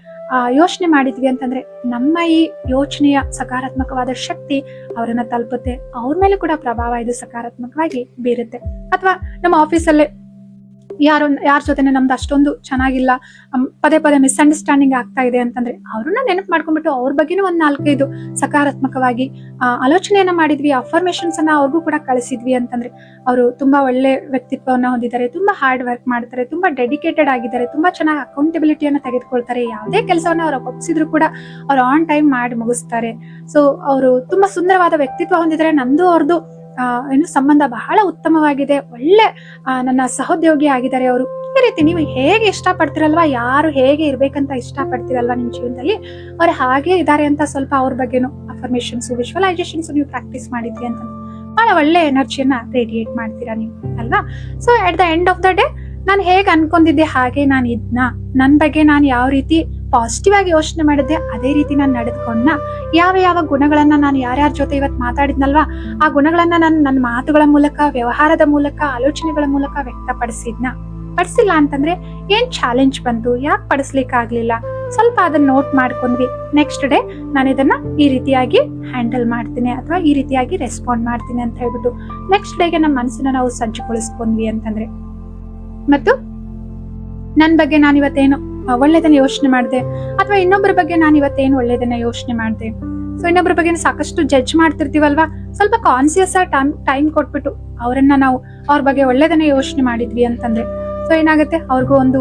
ಯೋಚನೆ ಮಾಡಿದ್ವಿ ಅಂತಂದ್ರೆ ನಮ್ಮ ಈ ಯೋಚನೆಯ ಸಕಾರಾತ್ಮಕವಾದ ಶಕ್ತಿ ಅವರನ್ನ ತಲುಪುತ್ತೆ, ಅವ್ರ ಮೇಲೆ ಕೂಡ ಪ್ರಭಾವ ಇದು ಸಕಾರಾತ್ಮಕವಾಗಿ ಬೀರುತ್ತೆ. ಅಥವಾ ನಮ್ಮ ಆಫೀಸಲ್ಲೇ ಯಾರ ಜೊತೆನೆ ನಮ್ದು ಅಷ್ಟೊಂದು ಚೆನ್ನಾಗಿಲ್ಲ, ಪದೇ ಪದೇ ಮಿಸ್ಅಂಡರ್ಸ್ಟ್ಯಾಂಡಿಂಗ್ ಆಗ್ತಾ ಇದೆ ಅಂತಂದ್ರೆ ಅವ್ರನ್ನ ನೆನಪು ಮಾಡ್ಕೊಂಡ್ಬಿಟ್ಟು ಅವ್ರ ಬಗ್ಗೆನೂ ಒಂದ್ 4-5 ಸಕಾರಾತ್ಮಕವಾಗಿ ಆಲೋಚನೆಯನ್ನ ಮಾಡಿದ್ವಿ, ಅಫರ್ಮೇಶನ್ಸ್ ಅನ್ನ ಅವ್ರಿಗೂ ಕೂಡ ಕಳಿಸಿದ್ವಿ ಅಂತಂದ್ರೆ ಅವರು ತುಂಬಾ ಒಳ್ಳೆ ವ್ಯಕ್ತಿತ್ವವನ್ನ ಹೊಂದಿದ್ದಾರೆ, ತುಂಬಾ ಹಾರ್ಡ್ ವರ್ಕ್ ಮಾಡ್ತಾರೆ, ತುಂಬಾ ಡೆಡಿಕೇಟೆಡ್ ಆಗಿದ್ದಾರೆ, ತುಂಬಾ ಚೆನ್ನಾಗಿ ಅಕೌಂಟಬಿಲಿಟಿಯನ್ನ ತೆಗೆದುಕೊಳ್ತಾರೆ, ಯಾವುದೇ ಕೆಲಸವನ್ನ ಅವ್ರು ಒಪ್ಪಿಸಿದ್ರು ಕೂಡ ಅವ್ರು ಆನ್ ಟೈಮ್ ಮಾಡಿ ಮುಗಿಸ್ತಾರೆ. ಸೊ ಅವರು ತುಂಬಾ ಸುಂದರವಾದ ವ್ಯಕ್ತಿತ್ವ ಹೊಂದಿದ್ದಾರೆ, ನಂದು ಅವ್ರದ್ದು ಏನು ಸಂಬಂಧ ಬಹಳ ಉತ್ತಮವಾಗಿದೆ, ಒಳ್ಳೆ ನನ್ನ ಸಹೋದ್ಯೋಗಿ ಆಗಿದ್ದಾರೆ ಅವರು. ಈ ರೀತಿ ನೀವು ಹೇಗೆ ಇಷ್ಟಪಡ್ತಿರಲ್ವಾ, ಯಾರು ಹೇಗೆ ಇರ್ಬೇಕಂತ ಇಷ್ಟಪಡ್ತಿರಲ್ವಾ ನಿಮ್ ಜೀವನದಲ್ಲಿ, ಅವ್ರು ಹಾಗೆ ಇದ್ದಾರೆ ಅಂತ ಸ್ವಲ್ಪ ಅವ್ರ ಬಗ್ಗೆನು ಅಫರ್ಮೇಶನ್ಸ್, ವಿಶ್ವಲೈಸೇಷನ್ಸ್ ನೀವು ಪ್ರಾಕ್ಟೀಸ್ ಮಾಡಿದ್ರಿ ಅಂತ ಬಹಳ ಒಳ್ಳೆ ಎನರ್ಜಿಯನ್ನ ರೇಡಿಯೇಟ್ ಮಾಡ್ತೀರಾ ನೀವು ಅಲ್ವಾ. So at the end of the day ನಾನು ಹೇಗೆ ಅನ್ಕೊಂಡಿದ್ದೆ ಹಾಗೆ ನಾನು ಇದ್ನ, ನನ್ ಬಗ್ಗೆ ನಾನು ಯಾವ ರೀತಿ ಪಾಸಿಟಿವ್ ಆಗಿ ಯೋಚನೆ ಮಾಡಿದ್ದೆ ಅದೇ ರೀತಿ ನಾನು ನಡೆದುಕೊಂಡ, ಯಾವ ಗುಣಗಳನ್ನ ನಾನು ಯಾರ್ಯಾರ ಜೊತೆ ಇವತ್ತು ಮಾತಾಡಿದ್ನಲ್ವಾ ಆ ಗುಣಗಳನ್ನ ನಾನು ನನ್ನ ಮಾತುಗಳ ಮೂಲಕ, ವ್ಯವಹಾರದ ಮೂಲಕ, ಆಲೋಚನೆಗಳ ಮೂಲಕ ಪಡಿಸಿಲ್ಲ ಅಂತಂದ್ರೆ ಏನ್ ಚಾಲೆಂಜ್ ಬಂತು, ಯಾಕೆ ಪಡಿಸ್ಲಿಕ್ಕೆ ಆಗ್ಲಿಲ್ಲ, ಸ್ವಲ್ಪ ಅದನ್ನ ನೋಟ್ ಮಾಡ್ಕೊಂಡ್ವಿ. ನೆಕ್ಸ್ಟ್ ಡೇ ನಾನು ಇದನ್ನ ಈ ರೀತಿಯಾಗಿ ಹ್ಯಾಂಡಲ್ ಮಾಡ್ತೀನಿ ಅಥವಾ ಈ ರೀತಿಯಾಗಿ ರೆಸ್ಪಾಂಡ್ ಮಾಡ್ತೀನಿ ಅಂತ ಹೇಳ್ಬಿಟ್ಟು ನೆಕ್ಸ್ಟ್ ಡೇಗೆ ನಮ್ಮ ಮನಸ್ಸನ್ನ ನಾವು ಸಜ್ಜುಗೊಳಿಸ್ಕೊಂಡ್ವಿ ಅಂತಂದ್ರೆ, ಮತ್ತು ನನ್ ಬಗ್ಗೆ ನಾನು ಇವತ್ತೇನು ಒಳ್ಳೇದನ್ನ ಯೋಚನೆ ಮಾಡಿದೆ ಅಥವಾ ಇನ್ನೊಬ್ಬರ ಬಗ್ಗೆ ನಾನು ಇವತ್ತೇನು ಒಳ್ಳೇದನ್ನ ಯೋಚನೆ ಮಾಡಿದೆ. ಸೊ ಇನ್ನೊಬ್ಬರ ಬಗ್ಗೆ ಸಾಕಷ್ಟು ಜಡ್ಜ್ ಮಾಡ್ತಿರ್ತೀವಲ್ವಾ, ಸ್ವಲ್ಪ ಕಾನ್ಸಿಯಸ್ ಟೈಮ್ ಕೊಟ್ಬಿಟ್ಟು ಅವರನ್ನ ನಾವು ಅವ್ರ ಬಗ್ಗೆ ಒಳ್ಳೇದನ್ನ ಯೋಚನೆ ಮಾಡಿದ್ವಿ ಅಂತಂದ್ರೆ ಸೊ ಏನಾಗುತ್ತೆ, ಅವ್ರಿಗೂ ಒಂದು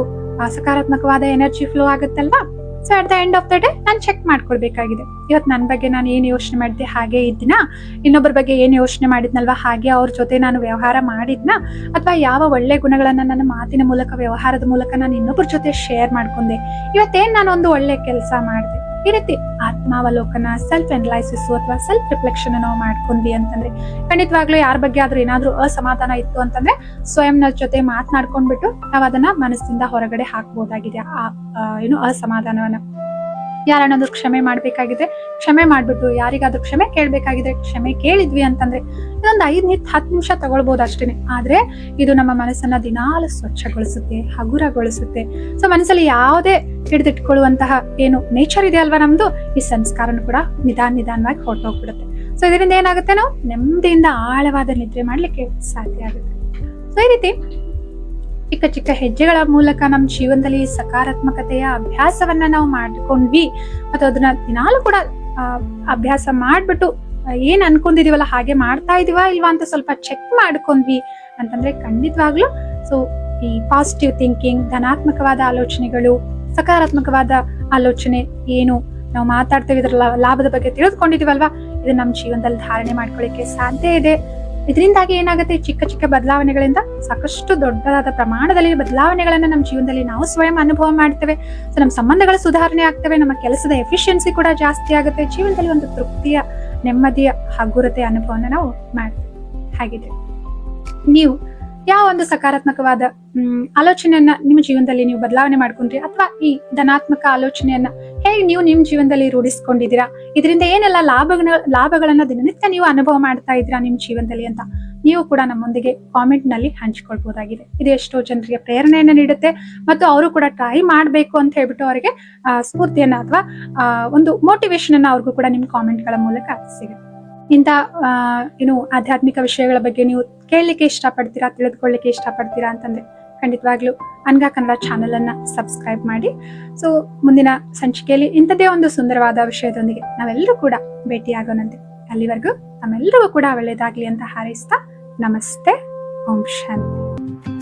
ಸಕಾರಾತ್ಮಕವಾದ ಎನರ್ಜಿ ಫ್ಲೋ ಆಗುತ್ತಲ್ವಾ. So at the end of the day ನಾನು ಚೆಕ್ ಮಾಡ್ಕೊಳ್ಬೇಕಾಗಿದೆ, ಇವತ್ತು ನನ್ನ ಬಗ್ಗೆ ನಾನು ಏನ್ ಯೋಚನೆ ಮಾಡಿದ್ದೆ ಹಾಗೆ ಇದ್ದಿನ, ಇನ್ನೊಬ್ಬರ ಬಗ್ಗೆ ಏನ್ ಯೋಚನೆ ಮಾಡಿದ್ನಲ್ವಾ ಹಾಗೆ ಅವ್ರ ಜೊತೆ ನಾನು ವ್ಯವಹಾರ ಮಾಡಿದ್ನ, ಅಥವಾ ಯಾವ ಒಳ್ಳೆ ಗುಣಗಳನ್ನ ನನ್ನ ಮಾತಿನ ಮೂಲಕ, ವ್ಯವಹಾರದ ಮೂಲಕ ನಾನು ಇನ್ನೊಬ್ಬರ ಜೊತೆ ಶೇರ್ ಮಾಡ್ಕೊಂಡೆ, ಇವತ್ತೇನ್ ನಾನು ಒಂದು ಒಳ್ಳೆ ಕೆಲಸ ಮಾಡಿದೆ. ಈ ರೀತಿ ಆತ್ಮಾವಲೋಕನ, ಸೆಲ್ಫ್ ಅನಲೈಸಿಸ್ ಅಥವಾ ಸೆಲ್ಫ್ ರಿಫ್ಲೆಕ್ಷನ್ ನಾವು ಮಾಡ್ಕೊಂಡ್ವಿ ಅಂತಂದ್ರೆ ಖಂಡಿತವಾಗ್ಲೂ ಯಾರ ಬಗ್ಗೆ ಆದ್ರೂ ಏನಾದ್ರೂ ಅಸಮಾಧಾನ ಇತ್ತು ಅಂತಂದ್ರೆ ಸ್ವಯಂನ ಜೊತೆ ಮಾತನಾಡ್ಕೊಂಡ್ಬಿಟ್ಟು ನಾವ್ ಅದನ್ನ ಮನಸ್ಸಿಂದ ಹೊರಗಡೆ ಹಾಕ್ಬೋದಾಗಿದೆ. ಏನು ಅಸಮಾಧಾನವನ್ನ ಯಾರನ್ನಾದ್ರೂ ಕ್ಷಮೆ ಮಾಡ್ಬೇಕಾಗಿದೆ, ಕ್ಷಮೆ ಮಾಡ್ಬಿಟ್ಟು ಯಾರಿಗಾದ್ರೂ ಕ್ಷಮೆ ಕೇಳ್ಬೇಕಾಗಿದೆ, ಕ್ಷಮೆ ಕೇಳಿದ್ವಿ ಅಂತಂದ್ರೆ ಇದೊಂದು 5-10 ನಿಮಿಷ ತಗೊಳ್ಬಹುದು ಅಷ್ಟೇನೆ. ಆದ್ರೆ ಇದು ನಮ್ಮ ಮನಸ್ಸನ್ನ ದಿನಾಲು ಸ್ವಚ್ಛಗೊಳಿಸುತ್ತೆ, ಹಗುರಗೊಳಿಸುತ್ತೆ. ಸೊ ಮನಸ್ಸಲ್ಲಿ ಯಾವುದೇ ಹಿಡಿದಿಟ್ಕೊಳ್ಳುವಂತಹ ಏನು ನೇಚರ್ ಇದೆ ಅಲ್ವಾ ನಮ್ದು, ಈ ಸಂಸ್ಕಾರನು ಕೂಡ ನಿಧಾನವಾಗಿ ಹೊರಟೋಗ್ಬಿಡುತ್ತೆ. ಸೊ ಇದರಿಂದ ಏನಾಗುತ್ತೆ, ನಾವು ನೆಮ್ಮದಿಯಿಂದ ಆಳವಾದ ನಿದ್ರೆ ಮಾಡ್ಲಿಕ್ಕೆ ಸಾಧ್ಯ ಆಗುತ್ತೆ. ಸೊ ಈ ರೀತಿ ಚಿಕ್ಕ ಚಿಕ್ಕ ಹೆಜ್ಜೆಗಳ ಮೂಲಕ ನಮ್ಮ ಜೀವನದಲ್ಲಿ ಸಕಾರಾತ್ಮಕತೆಯ ಅಭ್ಯಾಸವನ್ನ ನಾವು ಮಾಡ್ಕೊಂಡ್ವಿ, ಮತ್ತು ಅದನ್ನ ದಿನಾಲು ಕೂಡ ಅಭ್ಯಾಸ ಮಾಡ್ಬಿಟ್ಟು ಏನ್ ಅನ್ಕೊಂಡಿದೀವಲ್ಲ ಹಾಗೆ ಮಾಡ್ತಾ ಇದೀವಾ ಇಲ್ವಾ ಅಂತ ಸ್ವಲ್ಪ ಚೆಕ್ ಮಾಡ್ಕೊಂಡ್ವಿ ಅಂತಂದ್ರೆ ಖಂಡಿತವಾಗ್ಲು ಸೊ ಈ ಪಾಸಿಟಿವ್ ಥಿಂಕಿಂಗ್, ಧನಾತ್ಮಕವಾದ ಆಲೋಚನೆಗಳು, ಸಕಾರಾತ್ಮಕವಾದ ಆಲೋಚನೆ ಏನು ನಾವು ಮಾತಾಡ್ತೇವೆ, ಇದರ ಲಾಭದ ಬಗ್ಗೆ ತಿಳಿದುಕೊಂಡಿದೀವಲ್ವಾ, ಇದು ನಮ್ಮ ಜೀವನದಲ್ಲಿ ಧಾರಣೆ ಮಾಡ್ಕೊಳ್ಳಿಕ್ಕೆ ಸಾಧ್ಯ ಇದೆ. ಇದರಿಂದಾಗಿ ಏನಾಗುತ್ತೆ, ಚಿಕ್ಕ ಚಿಕ್ಕ ಬದಲಾವಣೆಗಳಿಂದ ಸಾಕಷ್ಟು ದೊಡ್ಡದಾದ ಪ್ರಮಾಣದಲ್ಲಿ ಬದಲಾವಣೆಗಳನ್ನ ನಮ್ಮ ಜೀವನದಲ್ಲಿ ನಾವು ಸ್ವಯಂ ಅನುಭವ ಮಾಡ್ತೇವೆ. ಸೊ ನಮ್ಮ ಸಂಬಂಧಗಳ ಸುಧಾರಣೆ ಆಗ್ತವೆ, ನಮ್ಮ ಕೆಲಸದ ಎಫಿಷಿಯನ್ಸಿ ಕೂಡ ಜಾಸ್ತಿ ಆಗುತ್ತೆ, ಜೀವನದಲ್ಲಿ ಒಂದು ತೃಪ್ತಿಯ, ನೆಮ್ಮದಿಯ, ಹಗುರತೆ ಅನುಭವನ ನಾವು ಮಾಡ್ತೇವೆ. ಹಾಗಿದ್ರೆ ನೀವು ಯಾವ ಒಂದು ಸಕಾರಾತ್ಮಕವಾದ ಆಲೋಚನೆಯನ್ನ ನಿಮ್ಮ ಜೀವನದಲ್ಲಿ ನೀವು ಬದಲಾವಣೆ ಮಾಡ್ಕೊಂಡ್ರಿ, ಅಥವಾ ಈ ಧನಾತ್ಮಕ ಆಲೋಚನೆಯನ್ನ ಹೇಗೆ ನೀವು ನಿಮ್ ಜೀವನದಲ್ಲಿ ರೂಢಿಸ್ಕೊಂಡಿದ್ದೀರಾ, ಇದರಿಂದ ಏನೆಲ್ಲ ಲಾಭಗಳನ್ನ ದಿನನಿತ್ಯ ನೀವು ಅನುಭವ ಮಾಡ್ತಾ ಇದ್ದೀರಾ ನಿಮ್ ಜೀವನದಲ್ಲಿ ಅಂತ ನೀವು ಕೂಡ ನಮ್ಮೊಂದಿಗೆ ಕಾಮೆಂಟ್ ನಲ್ಲಿ ಹಂಚಿಕೊಳ್ಬಹುದಾಗಿದೆ. ಇದು ಎಷ್ಟೋ ಜನರಿಗೆ ಪ್ರೇರಣೆಯನ್ನ ನೀಡುತ್ತೆ ಮತ್ತು ಅವರು ಕೂಡ ಟ್ರೈ ಮಾಡ್ಬೇಕು ಅಂತ ಹೇಳ್ಬಿಟ್ಟು ಅವರಿಗೆ ಸ್ಫೂರ್ತಿಯನ್ನ ಅಥವಾ ಒಂದು ಮೋಟಿವೇಶನ್ ಅನ್ನ ಅವ್ರಿಗೂ ಕೂಡ ನಿಮ್ ಕಾಮೆಂಟ್ ಗಳ ಮೂಲಕ ಸಿಗುತ್ತೆ. ಇಂಥ ಏನು ಆಧ್ಯಾತ್ಮಿಕ ವಿಷಯಗಳ ಬಗ್ಗೆ ನೀವು ಕೇಳಲಿಕ್ಕೆ ಇಷ್ಟಪಡ್ತೀರಾ, ತಿಳಿದುಕೊಳ್ಳಿಕ್ಕೆ ಇಷ್ಟಪಡ್ತೀರಾ ಅಂತಂದ್ರೆ ಖಂಡಿತವಾಗ್ಲೂ ಅನ್ಗಾ ಕನ್ನಡ ಚಾನೆಲ್ ಅನ್ನ ಸಬ್ಸ್ಕ್ರೈಬ್ ಮಾಡಿ. ಸೊ ಮುಂದಿನ ಸಂಚಿಕೆಯಲ್ಲಿ ಇಂಥದೇ ಒಂದು ಸುಂದರವಾದ ವಿಷಯದೊಂದಿಗೆ ನಾವೆಲ್ಲರೂ ಕೂಡ ಭೇಟಿಯಾಗೋಣಂತೆ. ಅಲ್ಲಿವರೆಗೂ ನಮ್ಮೆಲ್ಲರಿಗೂ ಕೂಡ ಒಳ್ಳೆಯದಾಗ್ಲಿ ಅಂತ ಹಾರೈಸ್ತಾ, ನಮಸ್ತೆ, ಓಂ ಶಾಂತಿ.